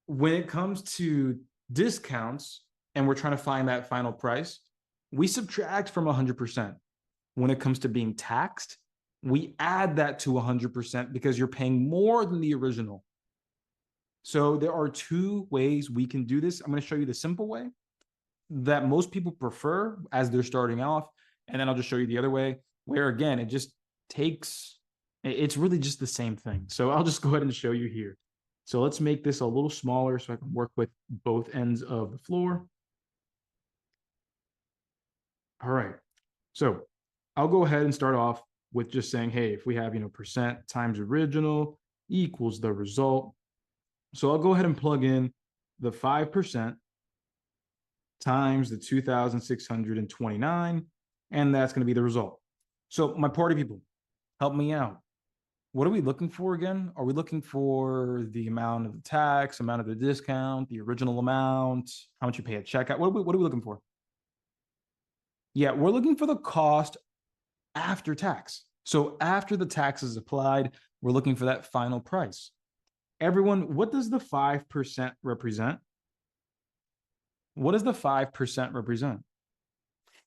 When it comes to discounts and we're trying to find that final price, we subtract from 100%. When it comes to being taxed, we add that to 100% because you're paying more than the original. So there are two ways we can do this. I'm going to show you the simple way that most people prefer as they're starting off. And then I'll just show you the other way where, again, it just takes, it's really just the same thing. So I'll just go ahead and show you here. So let's make this a little smaller so I can work with both ends of the floor. All right. So I'll go ahead and start off with just saying, hey, if we have, percent times original equals the result. So I'll go ahead and plug in the 5% times the 2,629, and that's going to be the result. So my party people, help me out. What are we looking for again? Are we looking for the amount of the tax, amount of the discount, the original amount, how much you pay at checkout? What are we looking for? Yeah, we're looking for the cost after tax. So after the tax is applied, we're looking for that final price. Everyone, what does the 5% represent? What does the 5% represent?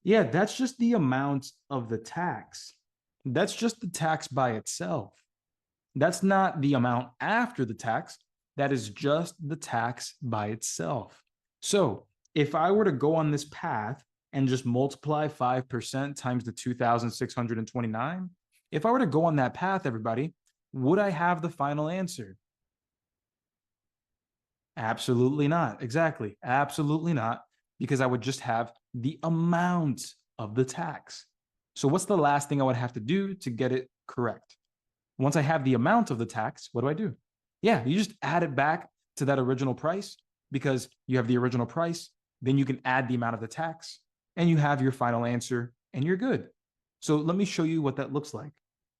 Yeah, that's just the amount of the tax. That's just the tax by itself. That's not the amount after the tax. That is just the tax by itself. So if I were to go on this path and just multiply 5% times the 2,629, if I were to go on that path, everybody, would I have the final answer? Absolutely not. Exactly. Absolutely not. Because I would just have the amount of the tax. So what's the last thing I would have to do to get it correct? Once I have the amount of the tax, what do? Yeah, you just add it back to that original price because you have the original price. Then you can add the amount of the tax and you have your final answer and you're good. So let me show you what that looks like.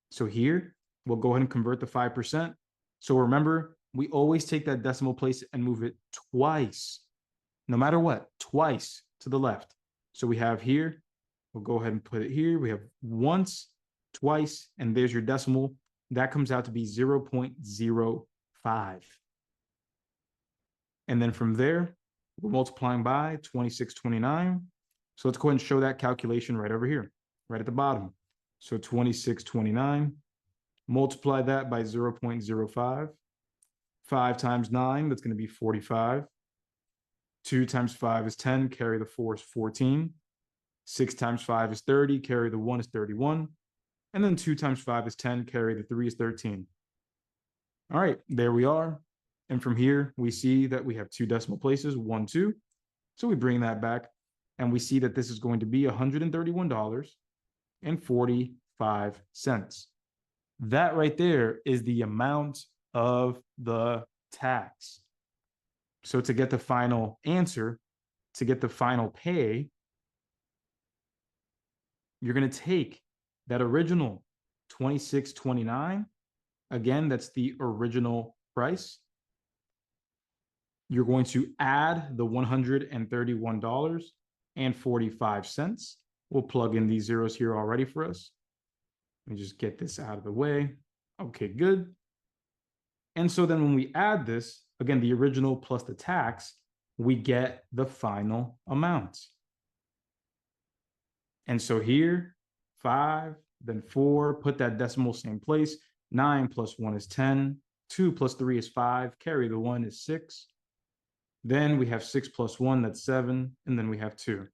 So here, we'll go ahead and convert the 5%. So remember, we always take that decimal place and move it twice, no matter what, twice to the left. So we have here, we'll go ahead and put it here. We have once, twice, and there's your decimal. That comes out to be 0.05. And then from there, we're multiplying by 2629. So let's go ahead and show that calculation right over here, right at the bottom. So 2629, multiply that by 0.05. 5 times 9, that's going to be 45. 2 times 5 is 10, carry the 4 is 14. 6 times 5 is 30, carry the 1 is 31. And then 2 times 5 is 10, carry the 3 is 13. All right, there we are. And from here, we see that we have two decimal places, 1, 2. So we bring that back, and we see that this is going to be $131.45. That right there is the amount of the tax. So to get the final answer, to get the final pay, you're going to take that original 2629. Again, that's the original price. You're going to add the $131.45. We'll plug in these zeros here already for us. Let me just get this out of the way. Okay, good. And so then when we add this, again, the original plus the tax, we get the final amount. And so here, 5, then 4, put that decimal same place. 9 plus 1 is 10. 2 plus 3 is 5. Carry the 1 is 6. Then we have 6 plus 1, that's 7. And then we have 2.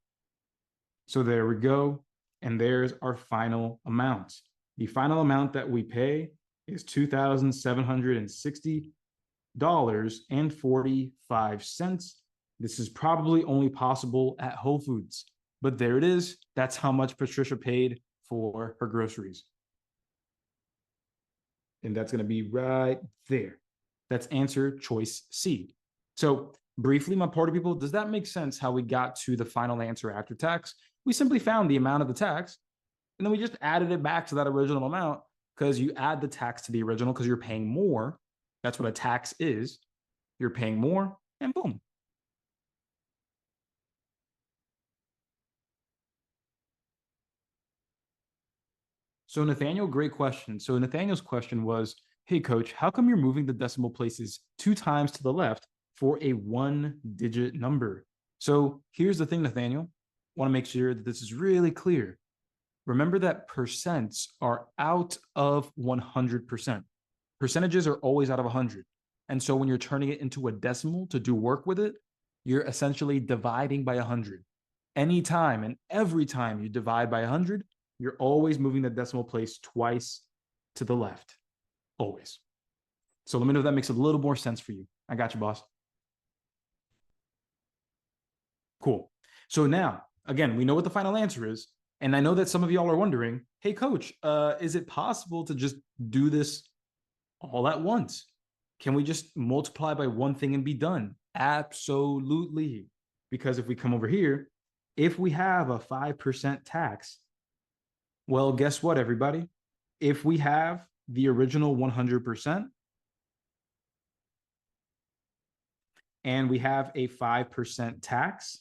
So there we go. And there's our final amount. The final amount that we pay is $2,760.45. This is probably only possible at Whole Foods, but there it is. That's how much Patricia paid for her groceries. And that's going to be right there. That's answer choice C. So briefly, my party people, does that make sense how we got to the final answer after tax? We simply found the amount of the tax, and then we just added it back to that original amount because you add the tax to the original because you're paying more. That's what a tax is. You're paying more, and boom. So Nathaniel, great question. So Nathaniel's question was, hey, coach, how come you're moving the decimal places 2 times to the left for a 1-digit number? So here's the thing, Nathaniel. I want to make sure that this is really clear. Remember that percents are out of 100%. Percentages are always out of 100. And so when you're turning it into a decimal to do work with it, you're essentially dividing by 100. Anytime and every time you divide by 100, you're always moving the decimal place twice to the left. Always. So let me know if that makes a little more sense for you. I got you, boss. Cool. So now, again, we know what the final answer is. And I know that some of y'all are wondering, hey, coach, is it possible to just do this all at once? Can we just multiply by one thing and be done? Absolutely. Because if we come over here, if we have a 5% tax, well, guess what, everybody? If we have the original 100% and we have a 5% tax,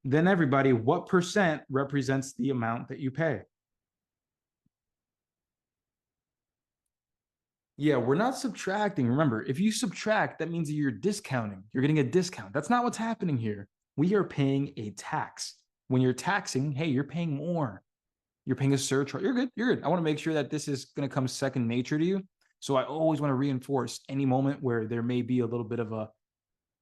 then everybody, what percent represents the amount that you pay? Yeah, we're not subtracting. Remember, if you subtract, that means that you're discounting. You're getting a discount. That's not what's happening here. We are paying a tax. When you're taxing, hey, you're paying more. You're paying a surcharge. You're good. You're good. I want to make sure that this is going to come second nature to you. So I always want to reinforce any moment where there may be a little bit of a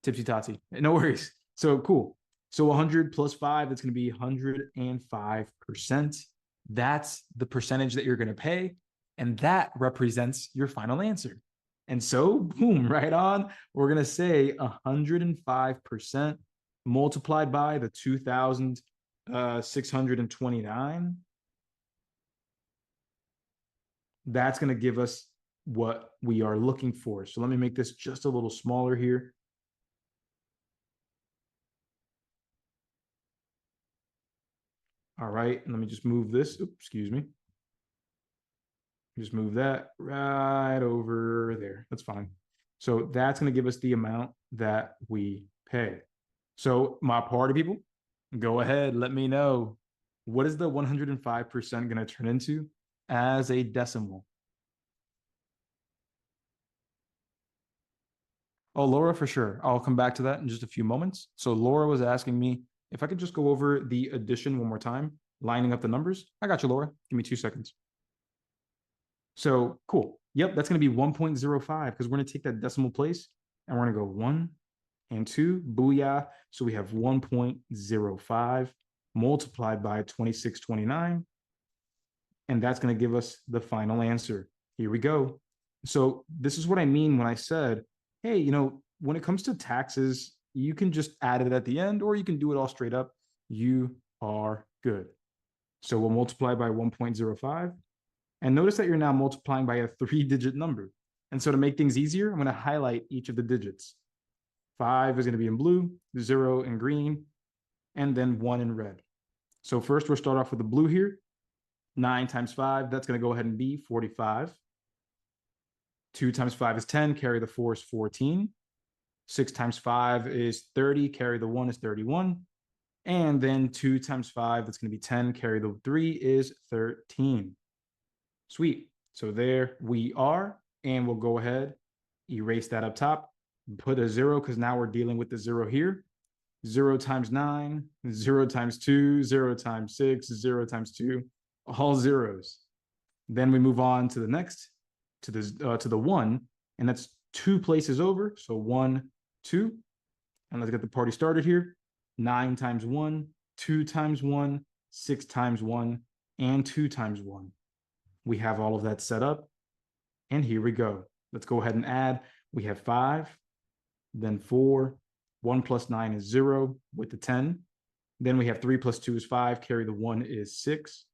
tipsy-totsy. No worries. So cool. So 100 plus 5, that's going to be 105%. That's the percentage that you're going to pay. And that represents your final answer. And so, boom, right on. We're going to say 105% multiplied by the 2,629. That's going to give us what we are looking for. So let me make this just a little smaller here. All right, let me just move this. Oops, excuse me. Just move that right over there. That's fine. So that's going to give us the amount that we pay. So my party people, go ahead, let me know, what is the 105% going to turn into as a decimal? Oh, Laura, for sure. I'll come back to that in just a few moments. So Laura was asking me if I could just go over the addition one more time, lining up the numbers. I got you, Laura. Give me 2 seconds. So cool. Yep, that's going to be 1.05 because we're going to take that decimal place and we're going to go 1 and 2. Booyah. So we have 1.05 multiplied by 2629. And that's going to give us the final answer. Here we go. So this is what I mean when I said, hey, you know, when it comes to taxes, you can just add it at the end or you can do it all straight up. You are good. So we'll multiply by 1.05. And notice that you're now multiplying by a 3-digit number. And so to make things easier, I'm going to highlight each of the digits. 5 is going to be in blue, 0 in green, and then 1 in red. So first we'll start off with the blue here. 9 times 5, that's going to go ahead and be 45. 2 times 5 is 10, carry the 4 is 14. 6 times 5 is 30, carry the 1 is 31. And then 2 times 5, that's going to be 10, carry the 3 is 13. Sweet. So there we are. And we'll go ahead, erase that up top, put a 0 because now we're dealing with the 0 here. 0 times 9, 0 times 2, 0 times 6, 0 times 2, all zeros. Then we move on to the next, to the 1, and that's 2 places over. So 1, 2. And let's get the party started here. 9 times 1, 2 times 1, 6 times 1, and 2 times 1. We have all of that set up. And here we go. Let's go ahead and add. We have 5, then 4. 1 plus 9 is 0 with the 10. Then we have 3 plus 2 is 5. Carry the 1 is 6.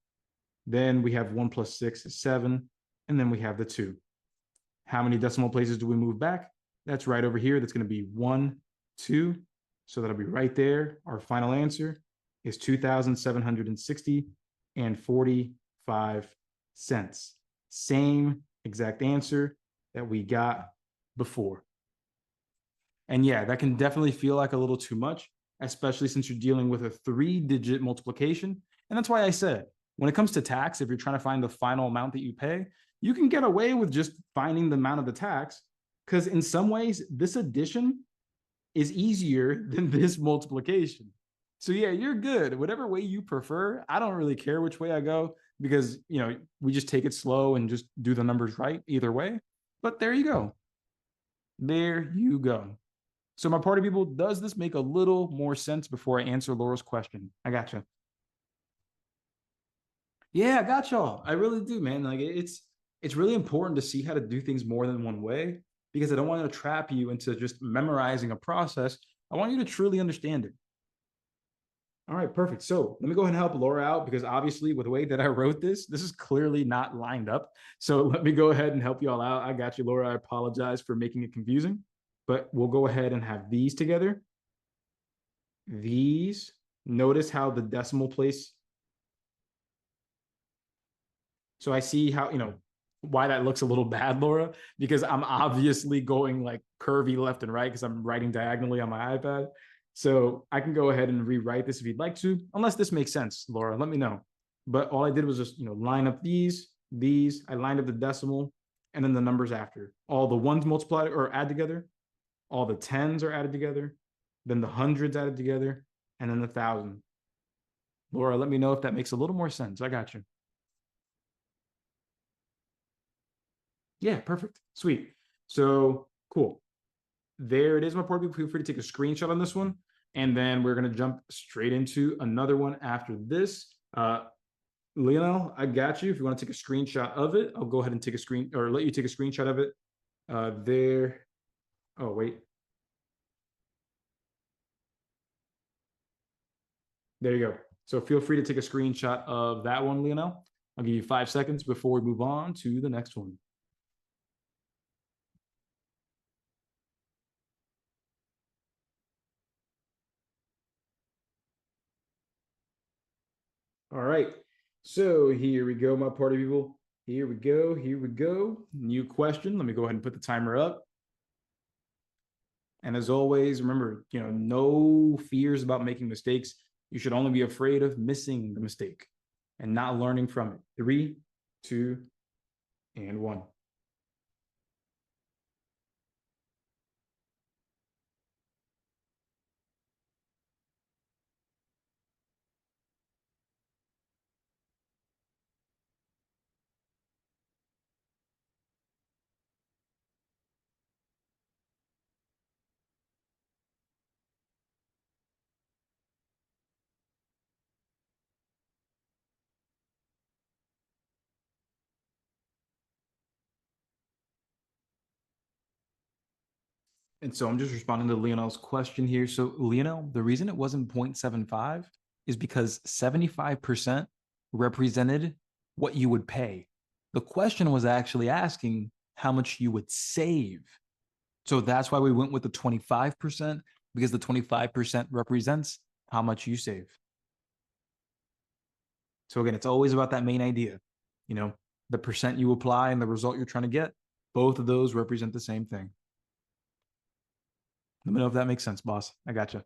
Then we have 1 plus 6 is 7. And then we have the 2. How many decimal places do we move back? That's right over here. That's going to be 1, 2. So that'll be right there. Our final answer is 2,760 and 45 cents. Same exact answer that we got before. And yeah, that can definitely feel like a little too much, especially since you're dealing with a 3-digit multiplication. And that's why I said, when it comes to tax, if you're trying to find the final amount that you pay, you can get away with just finding the amount of the tax, because in some ways, this addition is easier than this multiplication. So yeah, you're good. Whatever way you prefer, I don't really care which way I go, because we just take it slow and just do the numbers right either way. But there you go. There you go. So my party people, does this make a little more sense before I answer Laura's question? I gotcha. Yeah, I got y'all. I really do, man. Like it's really important to see how to do things more than one way, because I don't want to trap you into just memorizing a process. I want you to truly understand it. All right, perfect. So let me go ahead and help Laura out, because obviously with the way that I wrote this is clearly not lined up. So let me go ahead and help you all out. I got you, Laura. I apologize for making it confusing, but we'll go ahead and have these together. These, notice how the decimal place. So I see how, why that looks a little bad, Laura, because I'm obviously going like curvy left and right because I'm writing diagonally on my iPad. So I can go ahead and rewrite this if you'd like to, unless this makes sense, Laura, let me know. But all I did was just, line up these, I lined up the decimal, and then the numbers after. All the ones multiplied or add together, all the tens are added together, then the hundreds added together, and then the thousand. Laura, let me know if that makes a little more sense. I got you. Yeah, perfect. Sweet. So cool. There it is, my poor people. Feel free to take a screenshot on this one. And then we're going to jump straight into another one after this. Lionel, I got you. If you want to take a screenshot of it, I'll go ahead and take a screen or let you take a screenshot of it. There. Oh, wait. There you go. So feel free to take a screenshot of that one, Lionel. I'll give you 5 seconds before we move on to the next one. All right. So here we go, my party people. Here we go. Here we go. New question. Let me go ahead and put the timer up. And as always, remember, no fears about making mistakes. You should only be afraid of missing the mistake and not learning from it. 3, 2, and 1. And so I'm just responding to Lionel's question here. So Lionel, the reason it wasn't 0.75 is because 75% represented what you would pay. The question was actually asking how much you would save. So that's why we went with the 25%, because the 25% represents how much you save. So again, it's always about that main idea. The percent you apply and the result you're trying to get, both of those represent the same thing. Let me know if that makes sense, boss. I gotcha.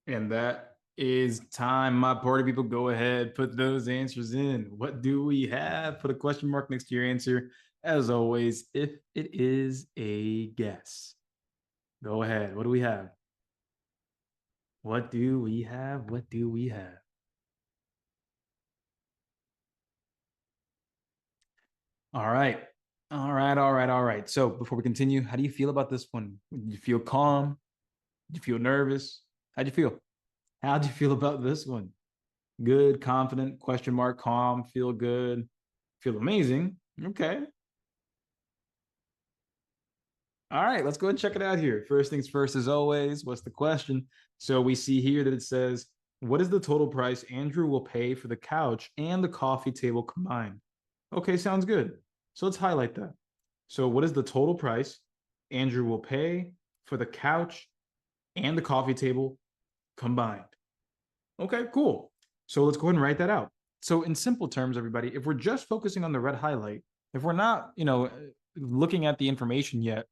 And that is time. My party people, go ahead, put those answers in. What do we have? Put a question mark next to your answer. As always, if it is a guess, go ahead. What do we have? What do we have? What do we have? All right. All right. All right. All right. So before we continue, how do you feel about this one? Did you feel calm? Did you feel nervous? How'd you feel? How'd you feel about this one? Good, confident, question mark, calm, feel good, feel amazing. Okay. All right, let's go ahead and check it out here. First things first, as always, what's the question? So we see here that it says, what is the total price Andrew will pay for the couch and the coffee table combined? Okay, sounds good. So let's highlight that. So what is the total price Andrew will pay for the couch and the coffee table combined? Okay, cool. So let's go ahead and write that out. So in simple terms, everybody, if we're just focusing on the red highlight, if we're not, looking at the information yet,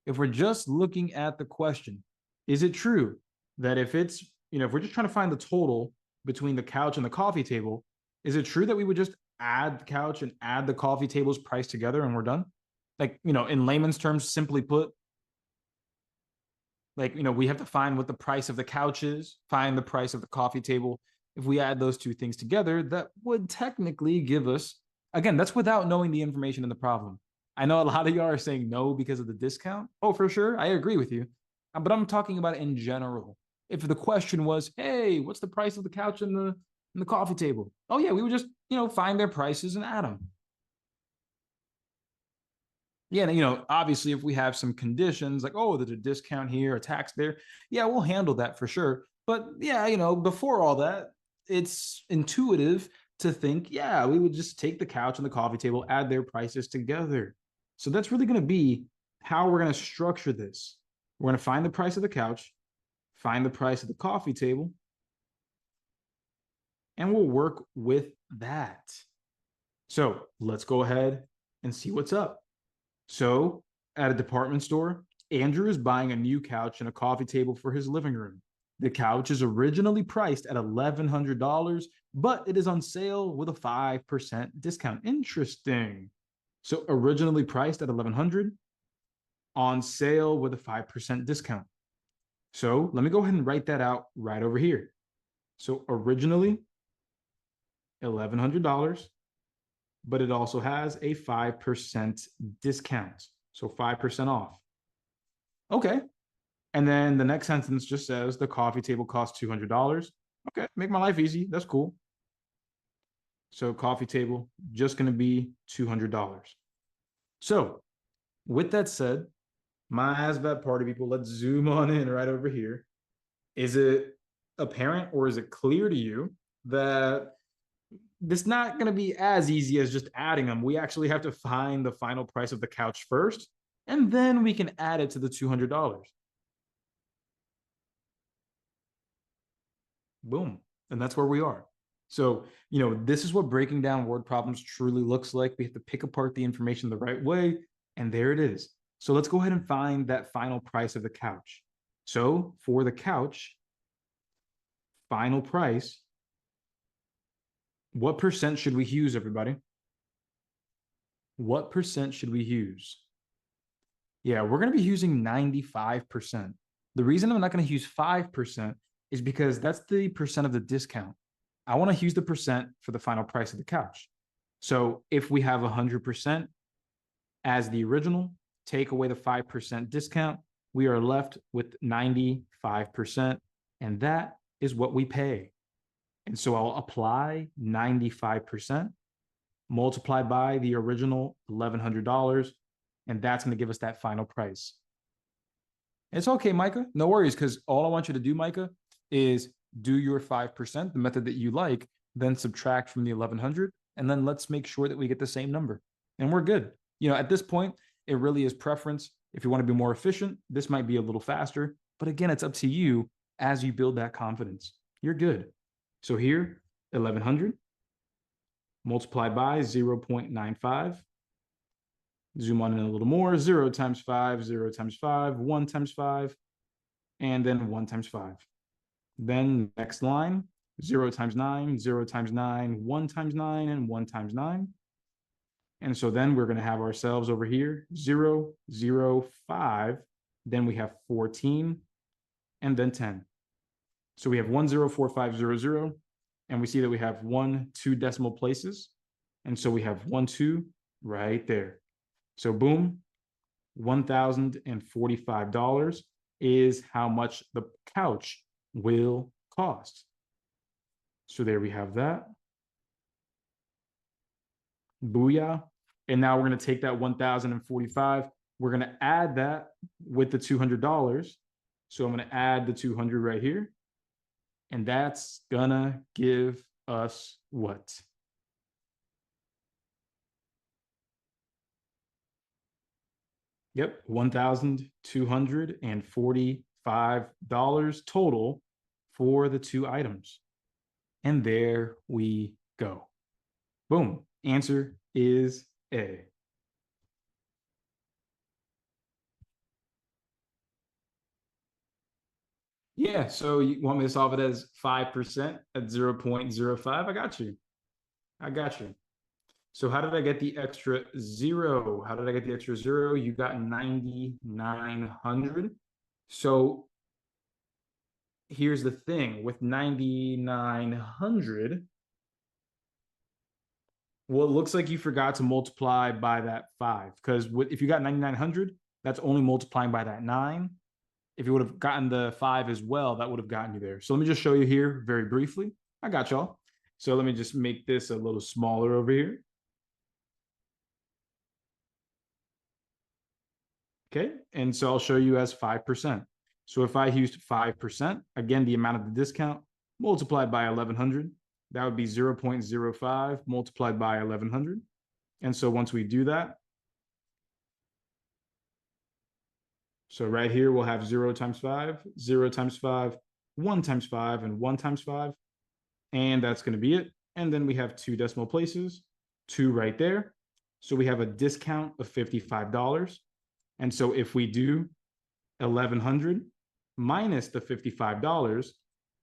if we're just looking at the question, is it true that if it's, if we're just trying to find the total between the couch and the coffee table, is it true that we would just add the couch and add the coffee table's price together and we're done? Like, in layman's terms, simply put, like, we have to find what the price of the couch is, find the price of the coffee table. If we add those two things together, that would technically give us, again, that's without knowing the information in the problem. I know a lot of y'all are saying no because of the discount. Oh, for sure. I agree with you. But I'm talking about it in general. If the question was, hey, what's the price of the couch and the coffee table? Oh, yeah, we would just, find their prices and add them. Yeah, obviously, if we have some conditions like, oh, there's a discount here, a tax there, yeah, we'll handle that for sure. But yeah, before all that, it's intuitive to think, yeah, we would just take the couch and the coffee table, add their prices together. So that's really going to be how we're going to structure this. We're going to find the price of the couch, find the price of the coffee table, and we'll work with that. So let's go ahead and see what's up. So at a department store, Andrew is buying a new couch and a coffee table for his living room. The couch is originally priced at $1,100, but it is on sale with a 5% discount. Interesting. So originally priced at $1,100, on sale with a 5% discount. So let me go ahead and write that out right over here. So originally $1,100, but it also has a 5% discount. So 5% off. Okay. And then the next sentence just says the coffee table costs $200. Okay, make my life easy. That's cool. So coffee table, just going to be $200. So with that said, my ASVAB party people, let's zoom on in right over here. Is it apparent or is it clear to you that it's not going to be as easy as just adding them? We actually have to find the final price of the couch first, and then we can add it to the $200. Boom. And that's where we are. So, this is what breaking down word problems truly looks like. We have to pick apart the information the right way, and there it is. So let's go ahead and find that final price of the couch. So for the couch, final price, what percent should we use, everybody? What percent should we use? Yeah, we're going to be using 95%. The reason I'm not going to use 5% is because that's the percent of the discount. I want to use the percent for the final price of the couch. So if we have 100% as the original, take away the 5% discount, we are left with 95%, and that is what we pay. And so I'll apply 95%, multiplied by the original $1,100, and that's going to give us that final price. It's okay, Micah. No worries, because all I want you to do, Micah, is do your 5%, the method that you like, then subtract from the 1,100, and then let's make sure that we get the same number. And we're good. At this point, it really is preference. If you want to be more efficient, this might be a little faster. But again, it's up to you as you build that confidence. You're good. So here, 1,100 multiplied by 0.95. Zoom on in a little more. 0 times 5, 0 times 5, 1 times 5, and then 1 times 5. Then next line, 0 times 9, 0 times 9, 1 times 9, and 1 times 9. And so then we're going to have ourselves over here 0, 0, 5. Then we have 14 and then 10. So we have 104500. And we see that we have 1, 2 decimal places. And so we have 1, 2 right there. So boom, $1,045 is how much the couch will cost. So there we have that. Booyah. And now we're going to take that 1,045. We're going to add that with the $200. So I'm going to add the 200 right here. And that's going to give us what? Yep, $1,245 total for the two items. And there we go. Boom. Answer is A. Yeah, so you want me to solve it as 5% at 0.05? I got you. I got you. So how did I get the extra zero? How did I get the extra zero? You got 9,900. So here's the thing with 9,900, well, it looks like you forgot to multiply by that 5, because if you got 9,900, that's only multiplying by that 9. If you would have gotten the 5 as well, that would have gotten you there. So let me just show you here very briefly. I got y'all. So let me just make this a little smaller over here. Okay, and so I'll show you as 5%. So if I used 5%, again, the amount of the discount multiplied by 1,100, that would be 0.05 multiplied by 1,100. And so once we do that, so right here, we'll have 0 times 5, 0 times 5, 1 times 5, and 1 times 5. And that's going to be it. And then we have 2 decimal places, 2 right there. So we have a discount of $55. And so if we do 1,100 minus the $55,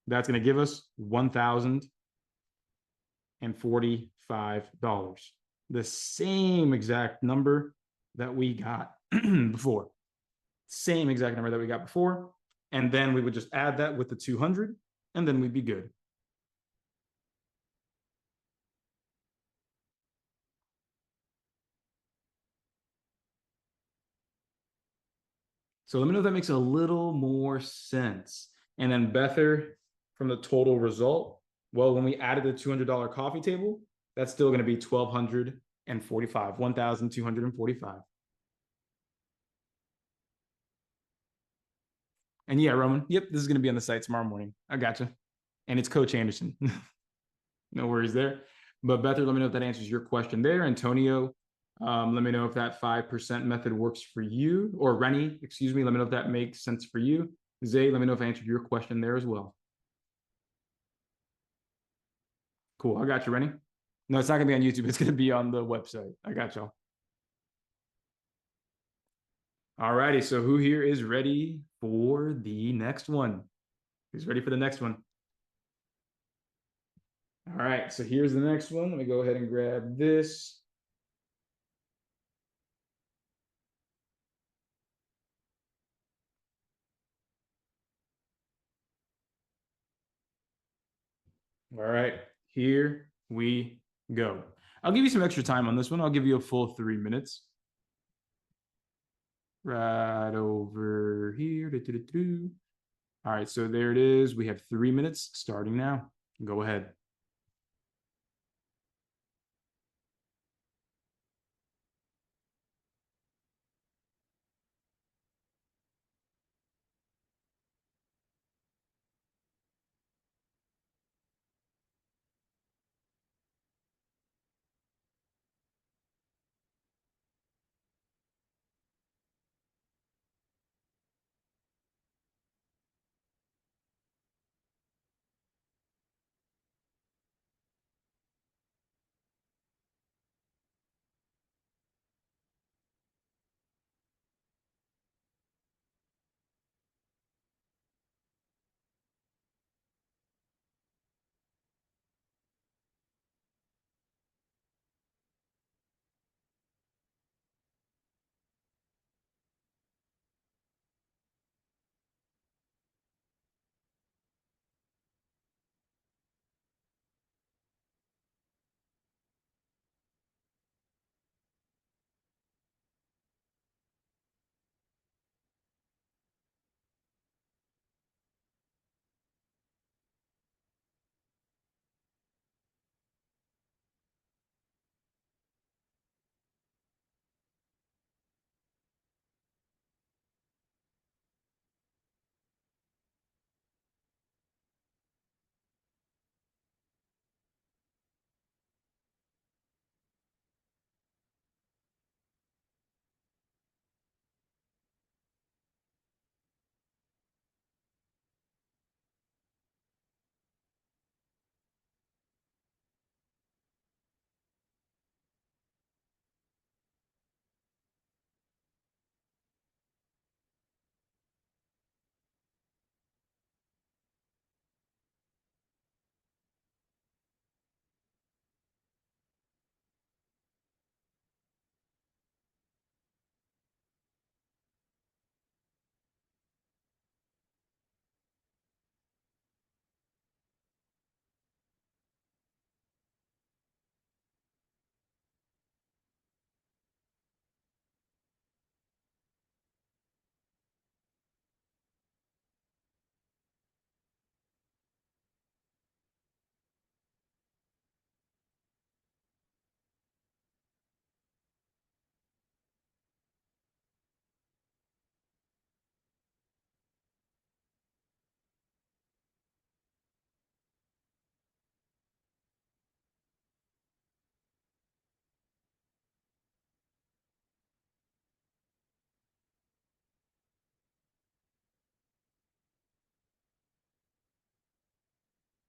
that's going to give us $1,045. The same exact number that we got before. Same exact number that we got before. And then we would just add that with the 200, and then we'd be good. So let me know if that makes a little more sense. And then Bether, from the total result, well, when we added the $200 coffee table, that's still going to be 1,245, 1,245. And yeah, Roman, yep, this is going to be on the site tomorrow morning. I gotcha. And it's Coach Anderson. No worries there. But Bether, let me know if that answers your question there. Antonio, let me know if that 5% method works for you. Or Rennie, excuse me, let me know if that makes sense for you. Zay, let me know if I answered your question there as well. Cool, I got you, Rennie. No, it's not going to be on YouTube. It's going to be on the website. I got y'all. All righty, so who here is ready for the next one? Who's ready for the next one? All right, so here's the next one. Let me go ahead and grab this. All right, here we go. I'll give you some extra time on this one. I'll give you a full 3 minutes. Right over here. All right, so there it is. We have 3 minutes starting now. Go ahead.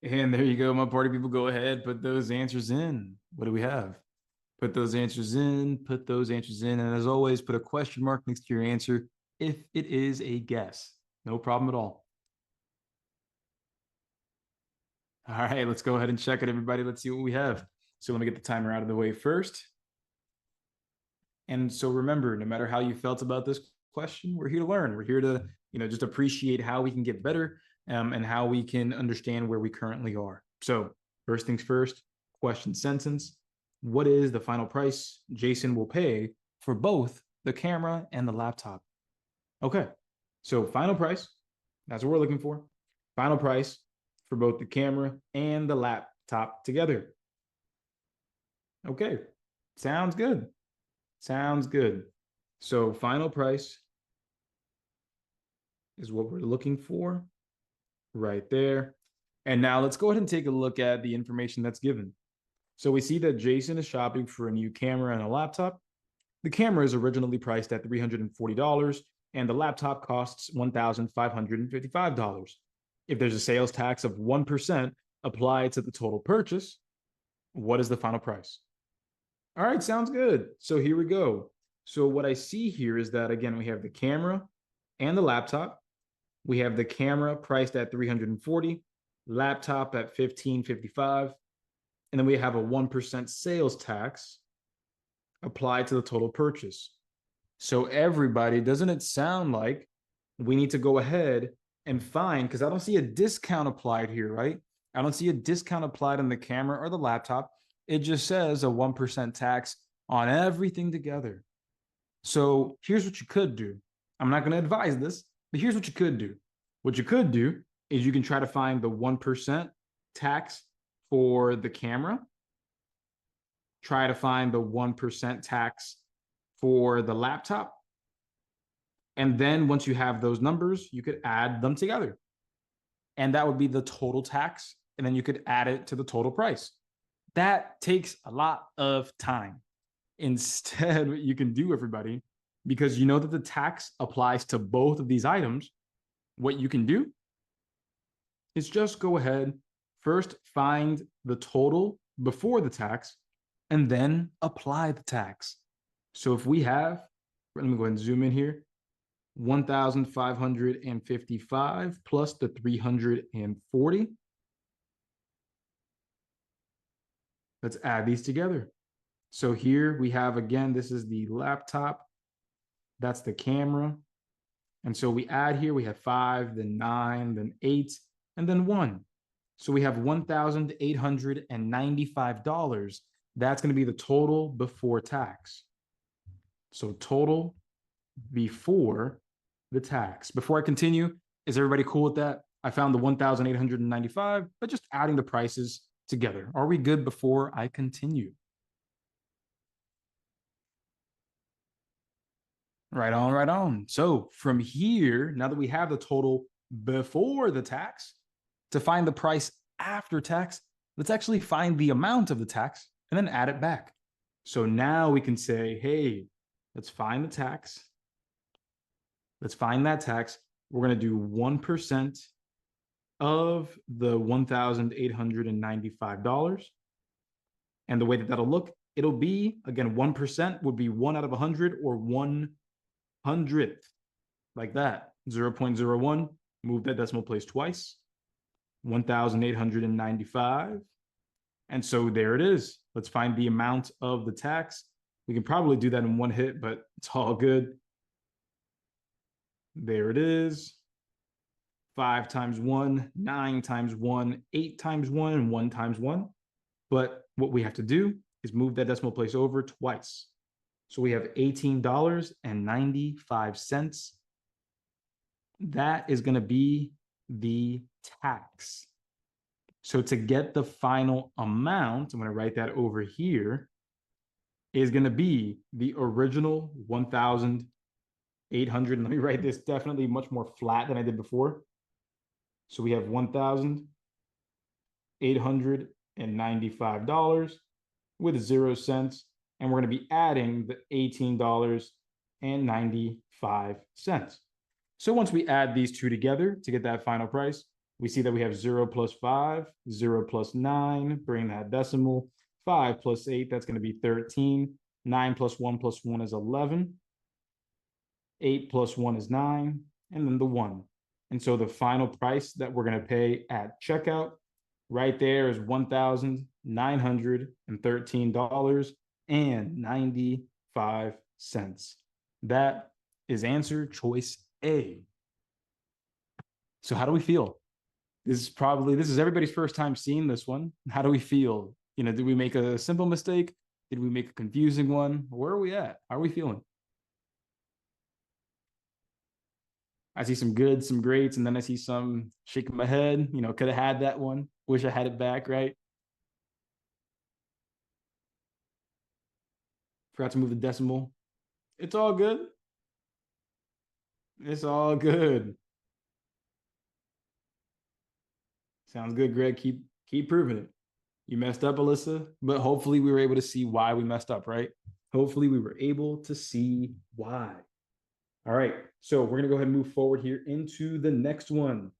And there you go, my party people. Go ahead, put those answers in. What do we have? Put those answers in, put those answers in. And as always, put a question mark next to your answer if it is a guess. No problem at all. All right, let's go ahead and check it, everybody. Let's see what we have. So let me get the timer out of the way first. And so remember, no matter how you felt about this question, we're here to learn. We're here to, just appreciate how we can get better and how we can understand where we currently are. So first things first, question sentence. What is the final price Jason will pay for both the camera and the laptop? Okay, so final price, that's what we're looking for. Final price for both the camera and the laptop together. Okay, sounds good. Sounds good. So final price is what we're looking for right there. And now let's go ahead and take a look at the information that's given. So we see that Jason is shopping for a new camera and a laptop. The camera is originally priced at $340 and the laptop costs $1,555. If there's a sales tax of 1% applied to the total purchase, what is the final price? All right, sounds good. So here we go. So what I see here is that, again, we have the camera and the laptop. We have the camera priced at $340, laptop at $1,555, and then we have a 1% sales tax applied to the total purchase. So everybody, doesn't it sound like we need to go ahead and find, because I don't see a discount applied here, right? I don't see a discount applied on the camera or the laptop. It just says a 1% tax on everything together. So here's what you could do. I'm not going to advise this, but here's what you could do. What you could do is you can try to find the 1% tax for the camera. Try to find the 1% tax for the laptop. And then once you have those numbers, you could add them together. And that would be the total tax. And then you could add it to the total price. That takes a lot of time. Instead, what you can do, everybody, because you know that the tax applies to both of these items, what you can do is just go ahead, first find the total before the tax, and then apply the tax. So if we have, let me go ahead and zoom in here, 1,555 plus the 340. Let's add these together. So here we have, again, this is the laptop. That's the camera. And so we add here, we have 5, then 9, then 8, and then 1. So we have $1,895. That's going to be the total before tax. So total before the tax. Before I continue, is everybody cool with that? I found the 1,895, but just adding the prices together. Are we good before I continue? Right on, right on. So from here, now that we have the total before the tax, to find the price after tax, let's actually find the amount of the tax and then add it back. So now we can say, hey, let's find the tax. Let's find that tax. We're going to do 1% of the $1,895. And the way that that'll look, it'll be, again, 1% would be 1 out of 100 or 1/100th, like that. 0.01, move that decimal place twice. 1,895. And so there it is. Let's find the amount of the tax. We can probably do that in one hit, but it's all good. There it is. 5 times 1, 9 times 1, 8 times 1, and 1 times 1. But what we have to do is move that decimal place over twice. So we have $18.95. That is going to be the tax. So to get the final amount, I'm going to write that over here, is going to be the original 1,800. Let me write this definitely much more flat than I did before. So we have $1,895 with 0 cents. And we're going to be adding the $18.95. So once we add these two together to get that final price, we see that we have 0 plus 5, 0 plus 9, bring that decimal, 5 plus 8, that's going to be 13, 9 plus 1 is 11, 8 plus 1 is 9, and then the 1. And so the final price that we're going to pay at checkout right there is $1,913.95. That is answer choice A. So how do we feel? This is everybody's first time seeing this one. How do we feel? Did we make a simple mistake? Did we make a confusing one? Where are we at? How are we feeling? I see some good, some greats, and then I see some shaking my head. Could have had that one. Wish I had it back, right? Forgot to move the decimal. It's all good. It's all good. Sounds good, Greg. Keep proving it. You messed up, Alyssa, but hopefully we were able to see why we messed up, right? Hopefully we were able to see why. All right, so we're gonna go ahead and move forward here into the next one.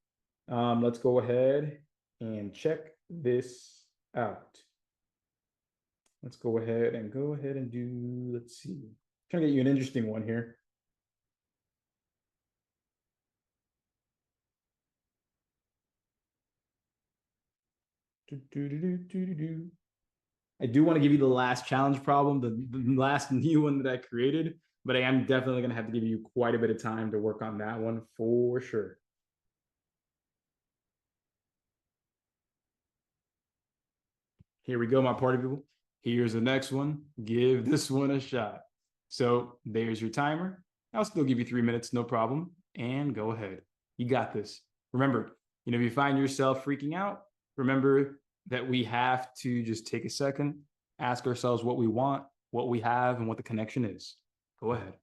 Let's go ahead and check this out. Let's go ahead and do, let's see. Trying to get you an interesting one here. I do want to give you the last challenge problem, the last new one that I created, but I am definitely going to have to give you quite a bit of time to work on that one for sure. Here we go, my party people. Here's the next one. Give this one a shot. So there's your timer. I'll still give you 3 minutes, no problem. And go ahead. You got this. Remember, if you find yourself freaking out, remember that we have to just take a second, ask ourselves what we want, what we have, and what the connection is. Go ahead.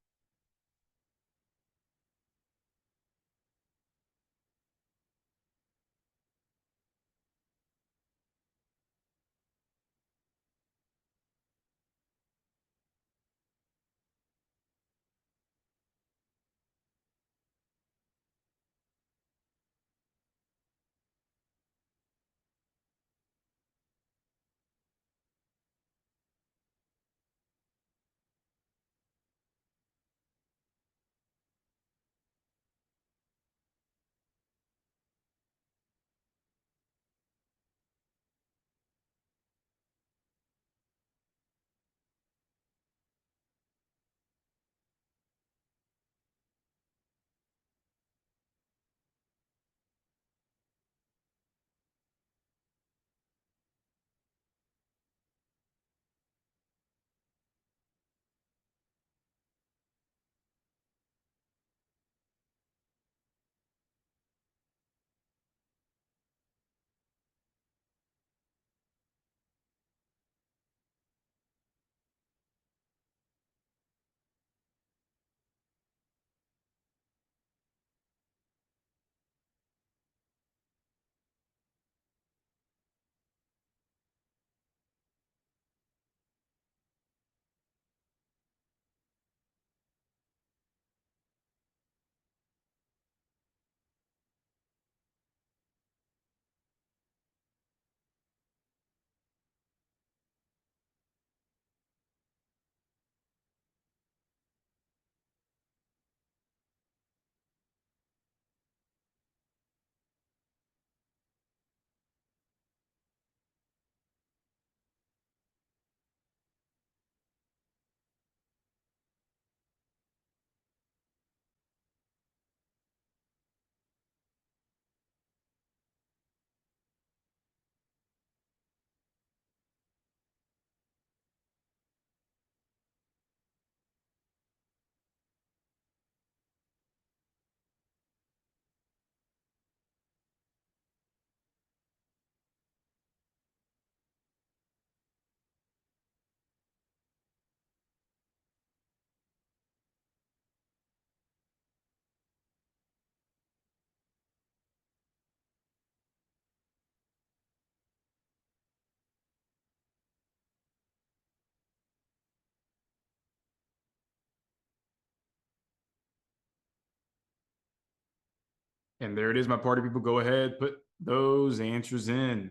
And there it is, my party people. Go ahead, put those answers in.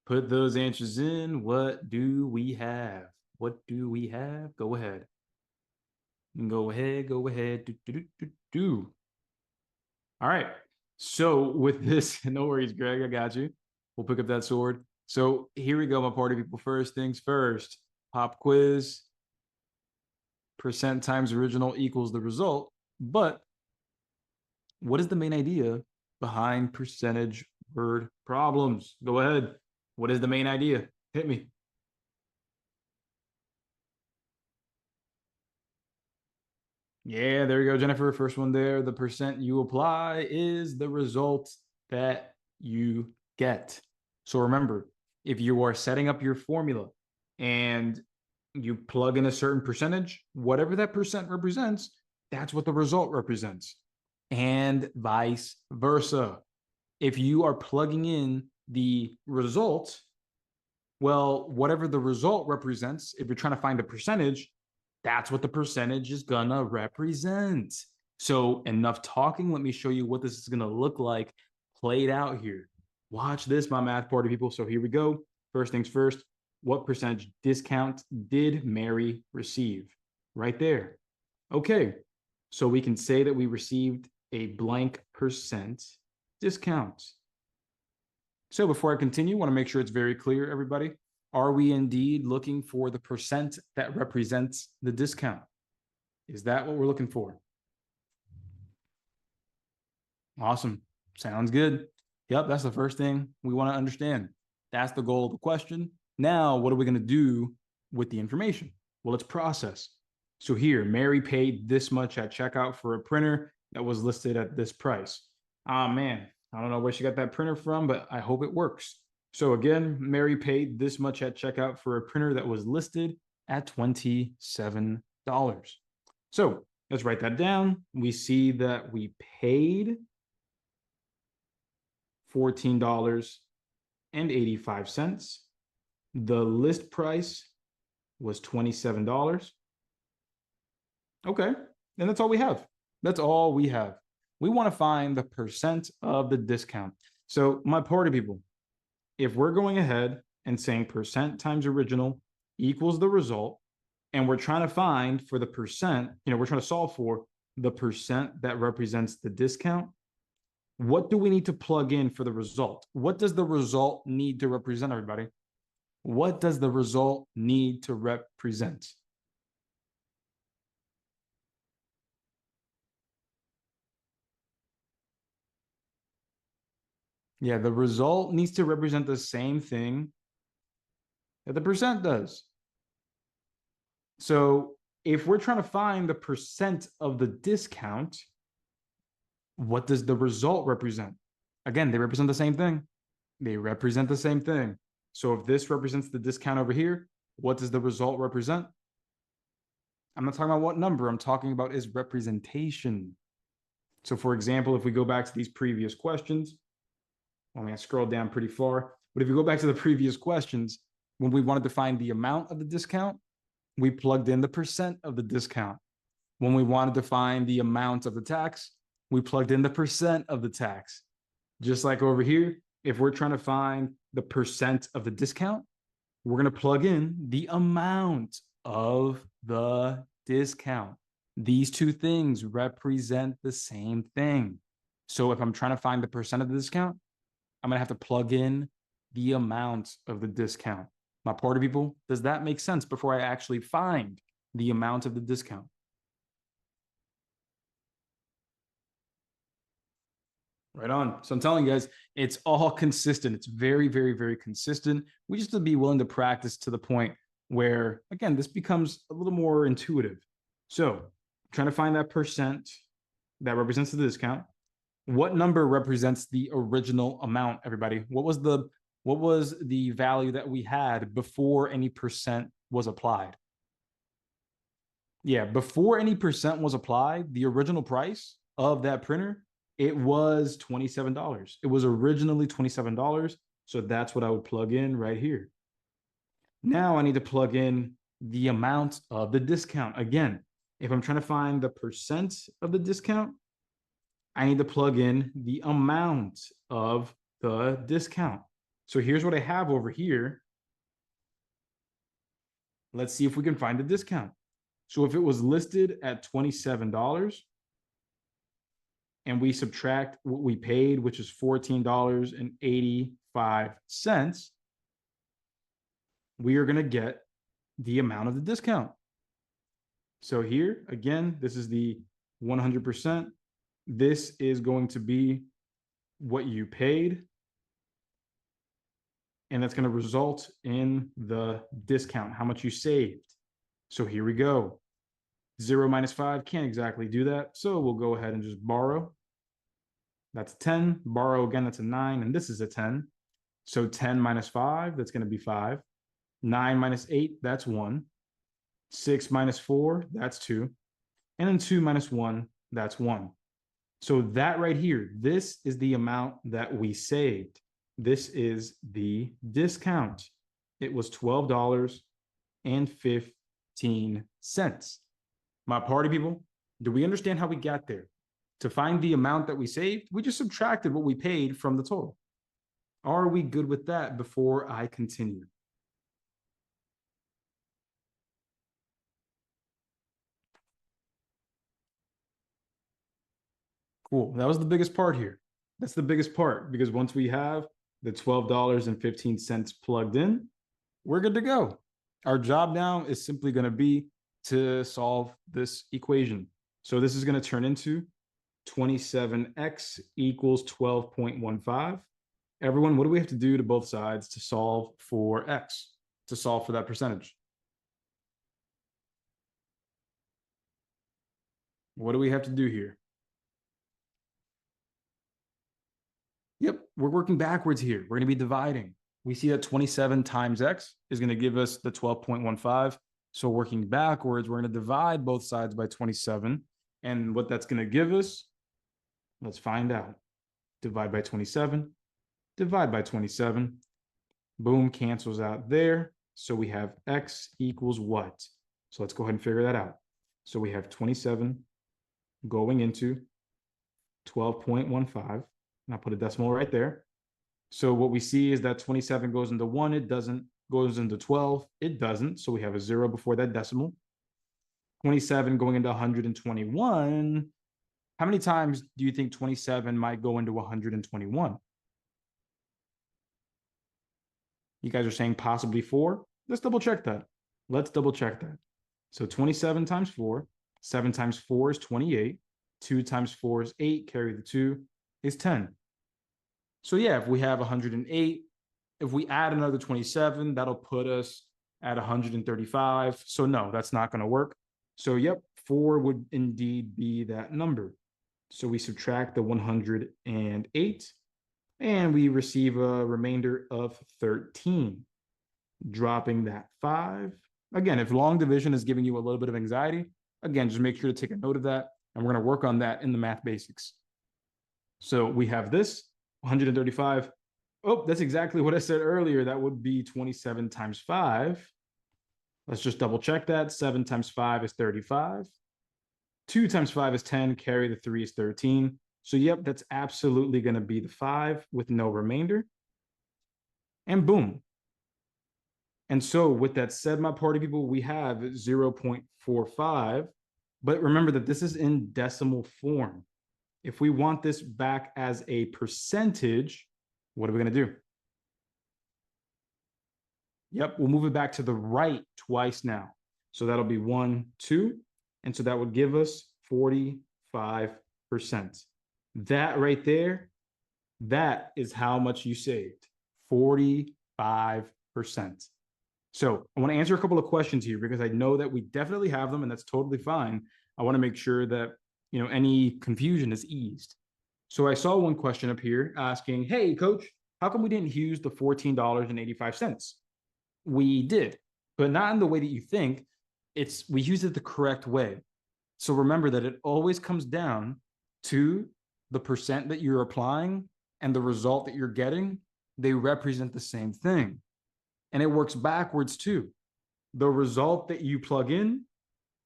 Put those answers in. What do we have? What do we have? Go ahead. Go ahead. Go ahead. Do. All right. So with this, no worries, Greg. I got you. We'll pick up that sword. So here we go, my party people. First things first. Pop quiz. Percent times original equals the result. But what is the main idea behind percentage word problems? Go ahead. What is the main idea? Hit me. Yeah, there you go, Jennifer. First one there. The percent you apply is the result that you get. So remember, if you are setting up your formula and you plug in a certain percentage, whatever that percent represents, that's what the result represents. And vice versa. If you are plugging in the result, well, whatever the result represents, if you're trying to find a percentage, that's what the percentage is gonna represent. So enough talking. Let me show you what this is gonna look like played out here. Watch this, my math party people. So here we go. First things first, what percentage discount did Mary receive? Right there. Okay, so we can say that we received a blank percent discount. So before I continue, I want to make sure it's very clear, everybody. Are we indeed looking for the percent that represents the discount? Is that what we're looking for? Awesome. Sounds good. Yep, that's the first thing we want to understand. That's the goal of the question. Now, what are we going to do with the information? Well, let's process. So here, Mary paid this much at checkout for a printer that was listed at this price. Ah, man, I don't know where she got that printer from, but I hope it works. So again, Mary paid this much at checkout for a printer that was listed at $27. So let's write that down. We see that we paid $14.85. The list price was $27. Okay, and that's all we have. That's all we have. We want to find the percent of the discount. So my party people, if we're going ahead and saying percent times original equals the result, and we're trying to find for the percent, we're trying to solve for the percent that represents the discount, what do we need to plug in for the result? What does the result need to represent, everybody? What does the result need to represent? Yeah, the result needs to represent the same thing that the percent does. So if we're trying to find the percent of the discount, what does the result represent? Again, they represent the same thing. They represent the same thing. So if this represents the discount over here, what does the result represent? I'm not talking about what number. I'm talking about is representation. So for example, if we go back to these previous questions, I mean, I scrolled down pretty far, but if you go back to the previous questions, when we wanted to find the amount of the discount, we plugged in the percent of the discount. When we wanted to find the amount of the tax, we plugged in the percent of the tax. Just like over here, if we're trying to find the percent of the discount, we're going to plug in the amount of the discount. These two things represent the same thing. So if I'm trying to find the percent of the discount, I'm going to have to plug in the amount of the discount. My party people, does that make sense before I actually find the amount of the discount? Right on. So I'm telling you guys, it's all consistent. It's very, very, very consistent. We just have to be willing to practice to the point where, again, this becomes a little more intuitive. So trying to find that percent that represents the discount. What number represents the original amount, everybody? What was the value that we had before any percent was applied? Yeah, before any percent was applied, the original price of that printer, it was $27. It was originally $27. So that's what I would plug in right here. Now I need to plug in the amount of the discount. Again, if I'm trying to find the percent of the discount, I need to plug in the amount of the discount. So here's what I have over here. Let's see if we can find the discount. So if it was listed at $27 and we subtract what we paid, which is $14.85, we are going to get the amount of the discount. So here, again, this is the 100%. This is going to be what you paid. And that's going to result in the discount, how much you saved. So here we go. 0 minus 5 can't exactly do that. So we'll go ahead and just borrow. That's 10. Borrow again, that's a 9. And this is a 10. So 10 minus 5, that's going to be 5. 9 minus 8, that's 1. 6 minus 4, that's 2. And then 2 minus 1, that's 1. So that right here, this is the amount that we saved. This is the discount. It was $12.15. My party people, do we understand how we got there? To find the amount that we saved, we just subtracted what we paid from the total. Are we good with that before I continue? Cool. That was the biggest part here. That's the biggest part, because once we have the $12.15 plugged in, we're good to go. Our job now is simply going to be to solve this equation. So this is going to turn into 27x equals 12.15. Everyone, what do we have to do to both sides to solve for x, to solve for that percentage? What do we have to do here? Yep, we're working backwards here. We're going to be dividing. We see that 27 times x is going to give us the 12.15. So working backwards, we're going to divide both sides by 27. And what that's going to give us, let's find out. Divide by 27. Divide by 27. Boom, cancels out there. So we have x equals what? So let's go ahead and figure that out. So we have 27 going into 12.15. And I'll put a decimal right there. So what we see is that 27 goes into 1. It doesn't. Goes into 12. It doesn't. So we have a 0 before that decimal. 27 going into 121. How many times do you think 27 might go into 121? You guys are saying possibly 4. Let's double check that. Let's double check that. So 27 times 4. 7 times 4 is 28. 2 times 4 is 8. Carry the 2 is 10. So yeah, if we have 108, if we add another 27, that'll put us at 135. So no, that's not going to work. So yep, 4 would indeed be that number. So we subtract the 108 and we receive a remainder of 13, dropping that 5. Again, if long division is giving you a little bit of anxiety, again, just make sure to take a note of that. And we're going to work on that in the math basics. So we have this 135. Oh, that's exactly what I said earlier. That would be 27 times 5. Let's just double check that. 7 times 5 is 35. 2 times 5 is 10. Carry the 3 is 13. So yep, that's absolutely going to be the 5 with no remainder. And boom. And so with that said, my party people, we have 0.45. But remember that this is in decimal form. If we want this back as a percentage, what are we going to do? Yep, we'll move it back to the right twice now. So that'll be 1, 2. And so that would give us 45%. That right there, that is how much you saved. 45%. So I want to answer a couple of questions here because I know that we definitely have them and that's totally fine. I want to make sure that, any confusion is eased. So I saw one question up here asking, hey, coach, how come we didn't use the $14.85? We did, but not in the way that you think. We used it the correct way. So remember that it always comes down to the percent that you're applying and the result that you're getting. They represent the same thing. And it works backwards too. The result that you plug in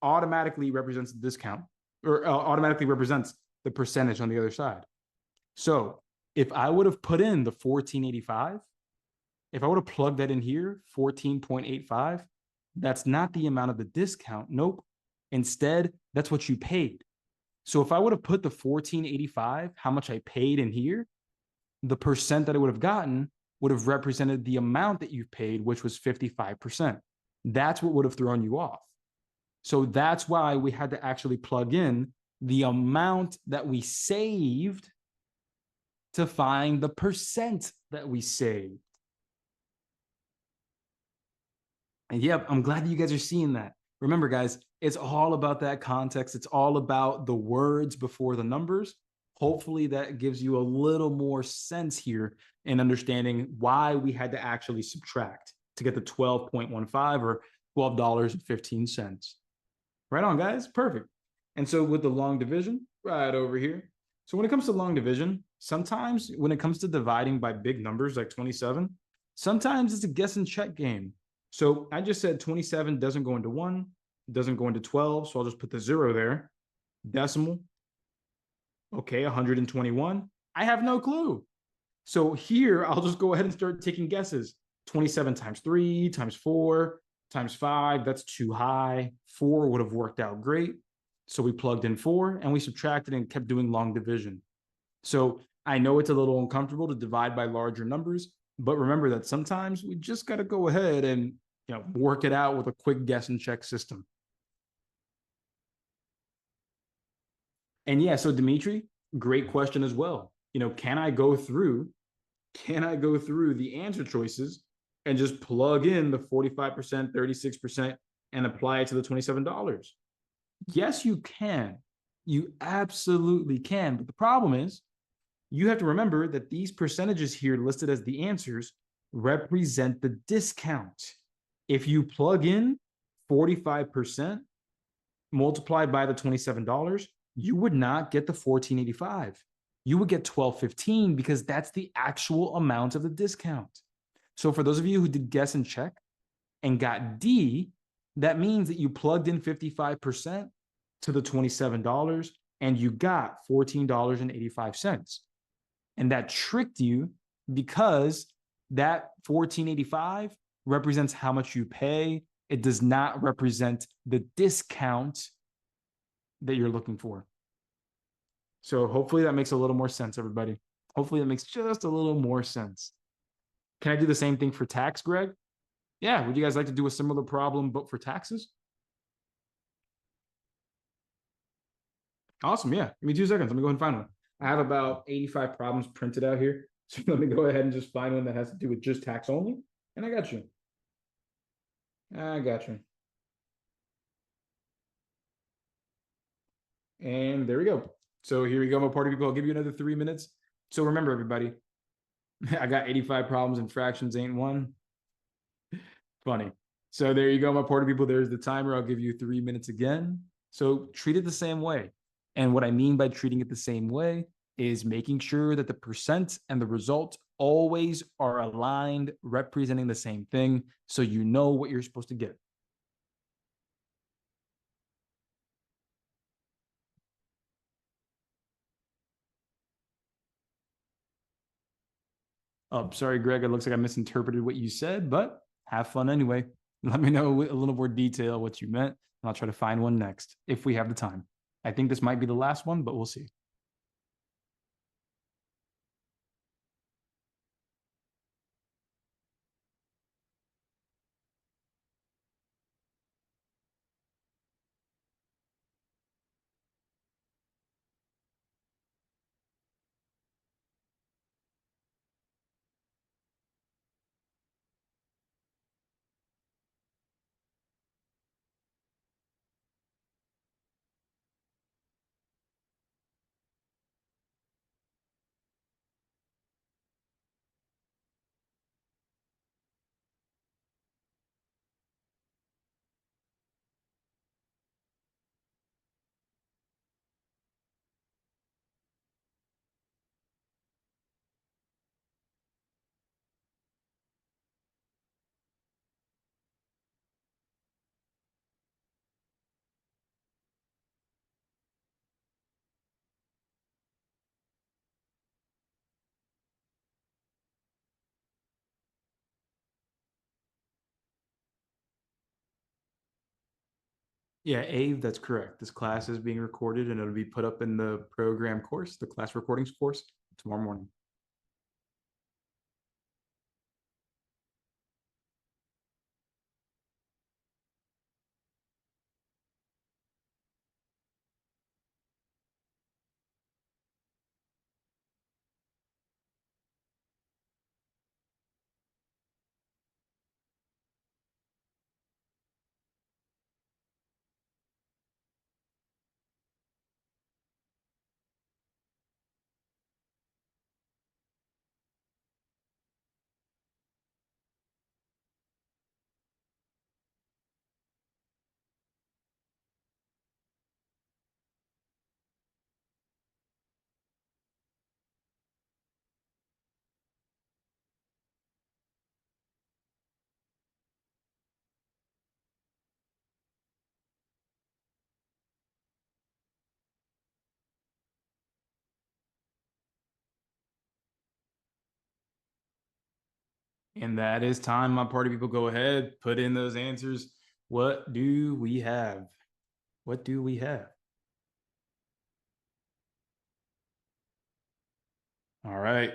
automatically represents the discount or automatically represents the percentage on the other side. So if I would have put in the 1485, if I would have plugged that in here, 14.85, that's not the amount of the discount. Nope. Instead, that's what you paid. So if I would have put the 1485, how much I paid in here, the percent that I would have gotten would have represented the amount that you paid, which was 55%. That's what would have thrown you off. So that's why we had to actually plug in the amount that we saved to find the percent that we saved. And yep, I'm glad that you guys are seeing that. Remember, guys, it's all about that context. It's all about the words before the numbers. Hopefully that gives you a little more sense here in understanding why we had to actually subtract to get the 12.15 or $12.15. Right on, guys. Perfect. And so with the long division, right over here. So when it comes to long division, sometimes when it comes to dividing by big numbers like 27, sometimes it's a guess and check game. So I just said 27 doesn't go into 1, doesn't go into 12. So I'll just put the 0 there. Decimal. Okay, 121. I have no clue. So here, I'll just go ahead and start taking guesses. 27 times 3 times 4 times 5, that's too high. 4 would have worked out great. So we plugged in 4 and we subtracted and kept doing long division. So I know it's a little uncomfortable to divide by larger numbers, but remember that sometimes we just got to go ahead and work it out with a quick guess and check system. And yeah, so Dimitri, great question as well. Can I go through the answer choices and just plug in the 45%, 36% and apply it to the $27? Yes, you can. You absolutely can. But the problem is you have to remember that these percentages here listed as the answers represent the discount. If you plug in 45% multiplied by the $27, you would not get the 1485. You would get 1215 because that's the actual amount of the discount. So for those of you who did guess and check and got D, that means that you plugged in 55% to the $27 and you got $14.85. And that tricked you because that 1485 represents how much you pay. It does not represent the discount that you're looking for. So hopefully that makes a little more sense, everybody. Hopefully that makes just a little more sense. Can I do the same thing for tax, Greg? Yeah, would you guys like to do a similar problem, but for taxes? Awesome, yeah. Give me 2 seconds. Let me go ahead and find one. I have about 85 problems printed out here. So let me go ahead and just find one that has to do with just tax only. And I got you. And there we go. So here we go, my party people. I'll give you another 3 minutes. So remember, everybody, I got 85 problems and fractions ain't one. Funny. So there you go, my party people. There's the timer. I'll give you 3 minutes again. So treat it the same way. And what I mean by treating it the same way is making sure that the percent and the result always are aligned, representing the same thing, so you know what you're supposed to get. Oh, sorry, Greg. It looks like I misinterpreted what you said, but have fun anyway. Let me know a little more detail what you meant, and I'll try to find one next if we have the time. I think this might be the last one, but we'll see. Yeah, Ave, that's correct. This class is being recorded and it'll be put up in the program course, the class recordings course, tomorrow morning. And that is time, my party people. Go ahead, put in those answers. What do we have? What do we have? All right.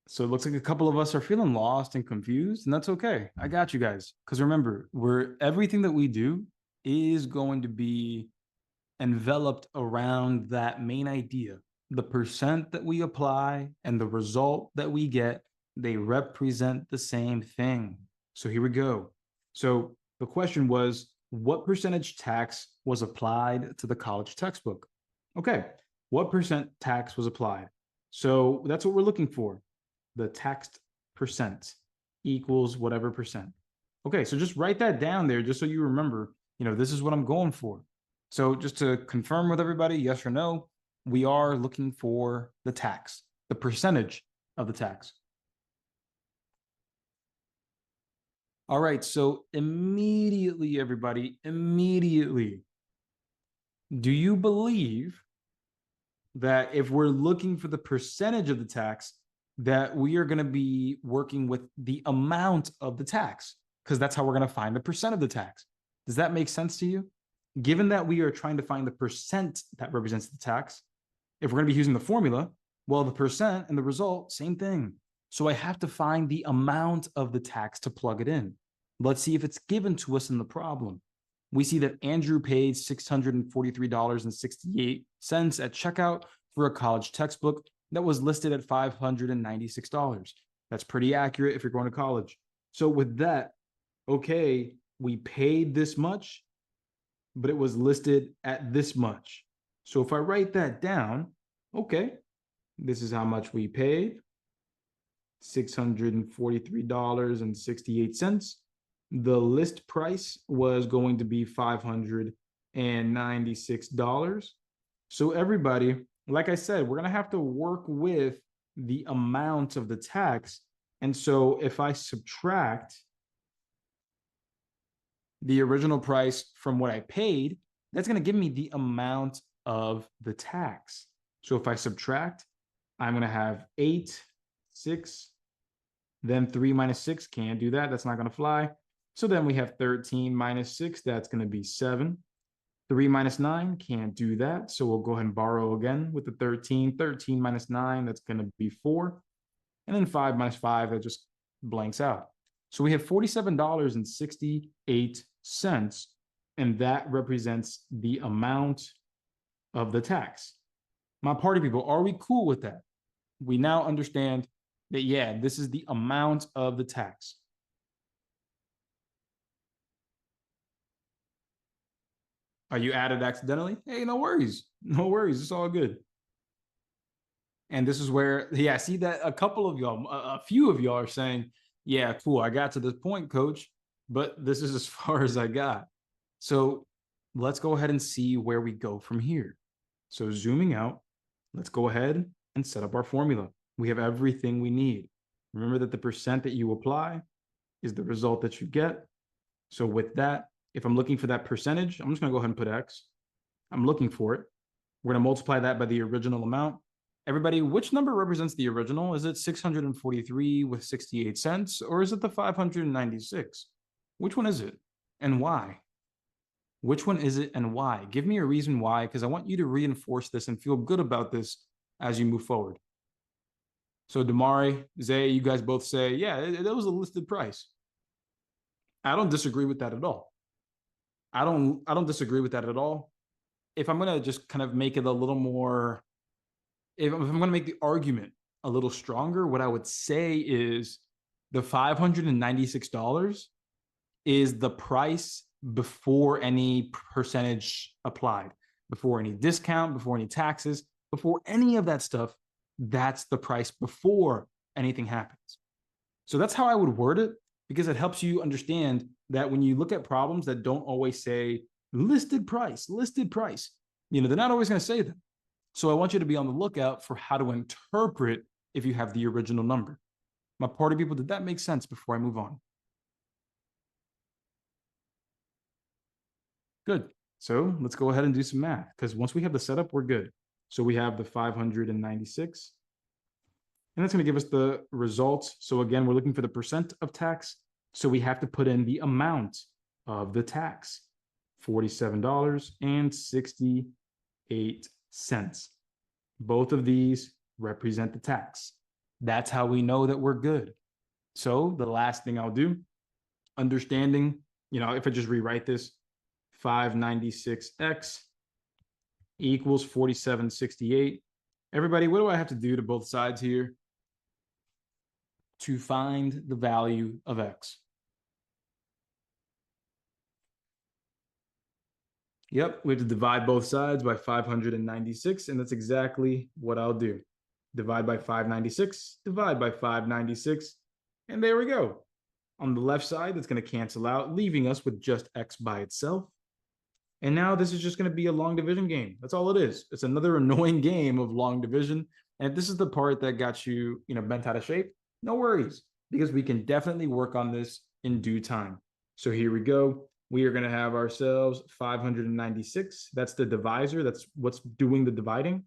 So it looks like a couple of us are feeling lost and confused, and that's okay. I got you guys. Because remember, everything that we do is going to be enveloped around that main idea. The percent that we apply and the result that we get, they represent the same thing. So here we go. So the question was, what percentage tax was applied to the college textbook? Okay, what percent tax was applied? So that's what we're looking for. The taxed percent equals whatever percent. Okay, so just write that down there just so you remember, this is what I'm going for. So just to confirm with everybody, yes or no, we are looking for the tax, the percentage of the tax. All right, so immediately, everybody, do you believe that if we're looking for the percentage of the tax, that we are going to be working with the amount of the tax? Because that's how we're going to find the percent of the tax. Does that make sense to you? Given that we are trying to find the percent that represents the tax, if we're going to be using the formula, well, the percent and the result, same thing. So I have to find the amount of the tax to plug it in. Let's see if it's given to us in the problem. We see that Andrew paid $643.68 at checkout for a college textbook that was listed at $596. That's pretty accurate if you're going to college. So with that, okay, we paid this much, but it was listed at this much. So if I write that down, okay, this is how much we paid, $643.68. The list price was going to be $596. So everybody, like I said, we're going to have to work with the amount of the tax. And so if I subtract the original price from what I paid, that's going to give me the amount of the tax. So if I subtract, I'm going to have 8, 6, then 3 minus 6, can't do that. That's not going to fly. So then we have 13 minus 6, that's going to be 7. 3 minus 9, can't do that. So we'll go ahead and borrow again with the 13. 13 minus 9, that's going to be 4. And then 5 minus 5, that just blanks out. So we have $47.68, and that represents the amount of the tax. My party people, are we cool with that? We now understand that, yeah, this is the amount of the tax. Are you added accidentally? Hey, no worries. No worries. It's all good. And this is where, yeah, see that a couple of y'all, a few of y'all are saying, yeah, cool, I got to this point, coach, but this is as far as I got. So let's go ahead and see where we go from here. So zooming out, let's go ahead and set up our formula. We have everything we need. Remember that the percent that you apply is the result that you get. So with that, if I'm looking for that percentage, I'm just going to go ahead and put X. I'm looking for it. We're going to multiply that by the original amount. Everybody, which number represents the original? Is it 643 with 68 cents, or is it the 596? Which one is it, and why? Which one is it and why? Give me a reason why, because I want you to reinforce this and feel good about this as you move forward. So Damari, Zay, you guys both say, yeah, that was a listed price. I don't disagree with that at all. I don't disagree with that at all. If I'm gonna just kind of make it a little more, if I'm gonna make the argument a little stronger, what I would say is the $596 is the price before any percentage applied, before any discount, before any taxes, before any of that stuff. That's the price before anything happens. So that's how I would word it, because it helps you understand that when you look at problems that don't always say listed price, they're not always going to say that. So I want you to be on the lookout for how to interpret if you have the original number. My party people, did that make sense before I move on? Good. So let's go ahead and do some math, because once we have the setup, we're good. So we have the 596, and that's going to give us the results. So again, we're looking for the percent of tax. So we have to put in the amount of the tax, $47.68. Both of these represent the tax. That's how we know that we're good. So the last thing I'll do, understanding, if I just rewrite this, 596x equals 47.68. Everybody, what do I have to do to both sides here to find the value of x? Yep, we have to divide both sides by 596, and that's exactly what I'll do. Divide by 596, divide by 596, and there we go. On the left side, that's going to cancel out, leaving us with just x by itself. And now this is just going to be a long division game. That's all it is. It's another annoying game of long division. And if this is the part that got you, bent out of shape, no worries, because we can definitely work on this in due time. So here we go. We are going to have ourselves 596. That's the divisor. That's what's doing the dividing.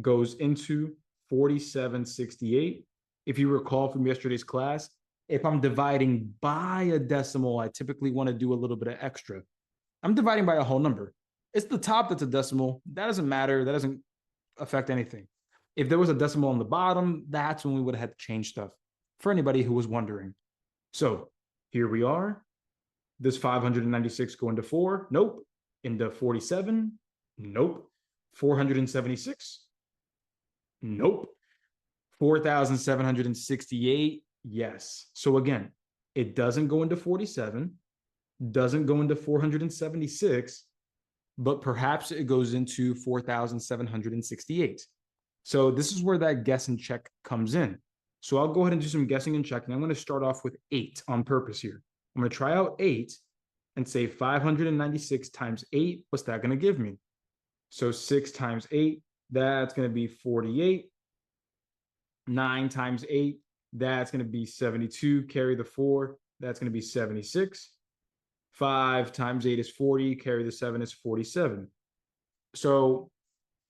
Goes into 47.68. If you recall from yesterday's class, if I'm dividing by a decimal, I typically want to do a little bit of extra. I'm dividing by a whole number. It's the top that's a decimal. That doesn't matter. That doesn't affect anything. If there was a decimal on the bottom, that's when we would have had to change stuff, for anybody who was wondering. So here we are. This 596 go into 4? Nope. Into 47? Nope. 476? Nope. 4,768? Yes. So again, it doesn't go into 47, doesn't go into 476, but perhaps it goes into 4,768. So this is where that guess and check comes in. So I'll go ahead and do some guessing and checking. I'm going to start off with 8 on purpose here. I'm going to try out 8 and say 596 times 8. What's that going to give me? So 6 times 8, that's going to be 48. 9 times 8, that's going to be 72. Carry the 4, that's going to be 76. 5 times 8 is 40. Carry the 7 is 47. So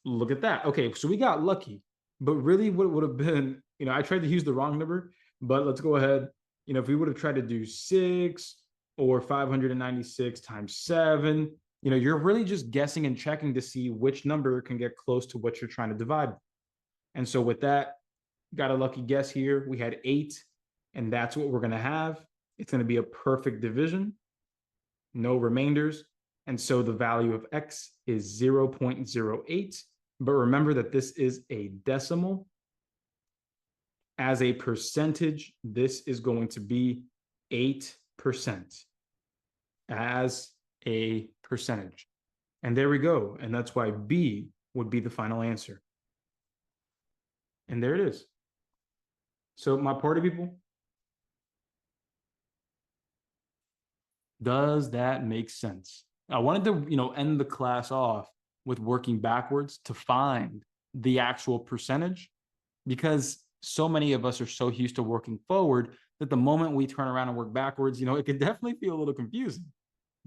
look at that. Okay, so we got lucky. But really what would have been, I tried to use the wrong number, but let's go ahead. If we would have tried to do 6 or 596 times 7, you're really just guessing and checking to see which number can get close to what you're trying to divide. And so with that, got a lucky guess here. We had 8, and that's what we're going to have. It's going to be a perfect division, no remainders. And so the value of x is 0.08. But remember that this is a decimal. As a percentage, this is going to be 8% as a percentage. And there we go. And that's why B would be the final answer. And there it is. So my party people, does that make sense? I wanted to, end the class off with working backwards to find the actual percentage, because so many of us are so used to working forward that the moment we turn around and work backwards, it can definitely feel a little confusing.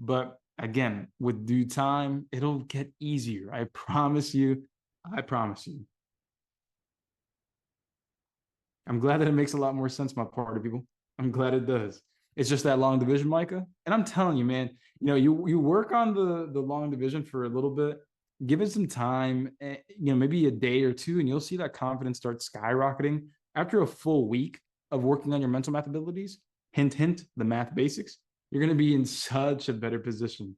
But again, with due time, it'll get easier. I promise you. I promise you. I'm glad that it makes a lot more sense, my party people. I'm glad it does. It's just that long division, Micah. And I'm telling you, man, you work on the long division for a little bit, give it some time, maybe a day or two, and you'll see that confidence start skyrocketing after a full week of working on your mental math abilities. Hint, hint, the math basics. You're going to be in such a better position.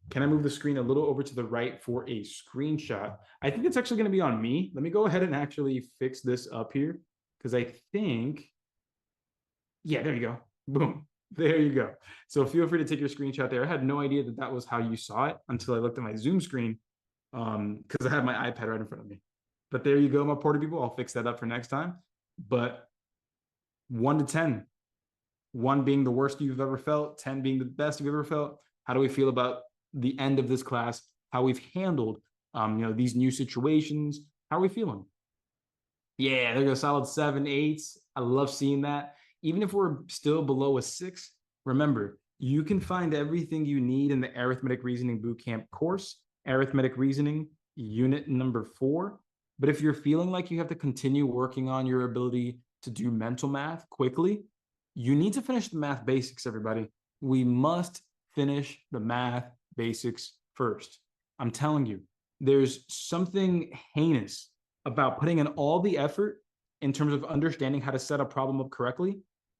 Can I move the screen a little over to the right for a screenshot? I think it's actually going to be on me. Let me go ahead and actually fix this up here because I think, yeah, there you go. Boom. There you go. So feel free to take your screenshot there. I had no idea that that was how you saw it until I looked at my Zoom screen because I had my iPad right in front of me. But there you go, my party people. I'll fix that up for next time. But 1 to 10, 1 being the worst you've ever felt, 10 being the best you've ever felt. How do we feel about the end of this class? How we've handled, these new situations? How are we feeling? Yeah, there goes solid 7, 8s. I love seeing that. Even if we're still below a 6, remember, you can find everything you need in the Arithmetic Reasoning Bootcamp course, Arithmetic Reasoning, unit number 4. But if you're feeling like you have to continue working on your ability to do mental math quickly, you need to finish the math basics, everybody. We must finish the math basics first. I'm telling you, there's something heinous about putting in all the effort in terms of understanding how to set a problem up correctly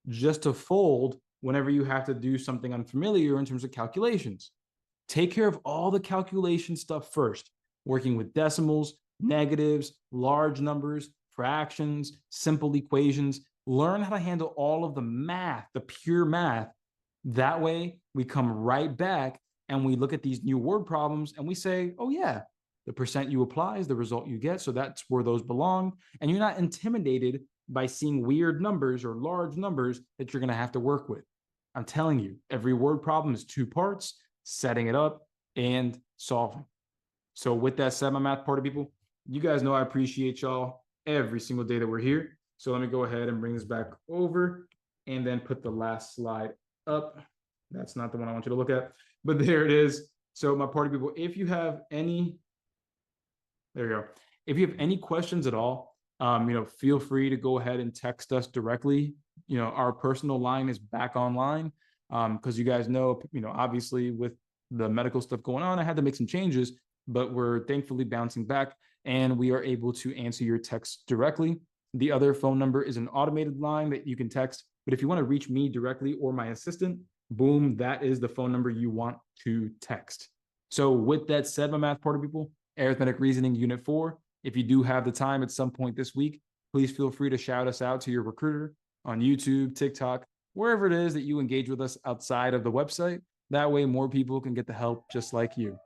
just to fold whenever you have to do something unfamiliar in terms of calculations. Take care of all the calculation stuff first, working with decimals, negatives, large numbers, fractions, simple equations. Learn how to handle all of the math, the pure math. That way we come right back and we look at these new word problems and we say, oh yeah, the percent you apply is the result you get. So that's where those belong. And you're not intimidated by seeing weird numbers or large numbers that you're going to have to work with. I'm telling you, every word problem is 2 parts, setting it up and solving. So with that said, my math party people, you guys know I appreciate y'all every single day that we're here. So let me go ahead and bring this back over and then put the last slide up. That's not the one I want you to look at, but there it is. So my party people, if you have any, there you go. If you have any questions at all, feel free to go ahead and text us directly. Our personal line is back online because you guys know, obviously with the medical stuff going on, I had to make some changes, but we're thankfully bouncing back and we are able to answer your texts directly. The other phone number is an automated line that you can text, but if you want to reach me directly or my assistant, boom, that is the phone number you want to text. So with that said, my math party people, Arithmetic Reasoning Unit 4. If you do have the time at some point this week, please feel free to shout us out to your recruiter on YouTube, TikTok, wherever it is that you engage with us outside of the website. That way more people can get the help just like you.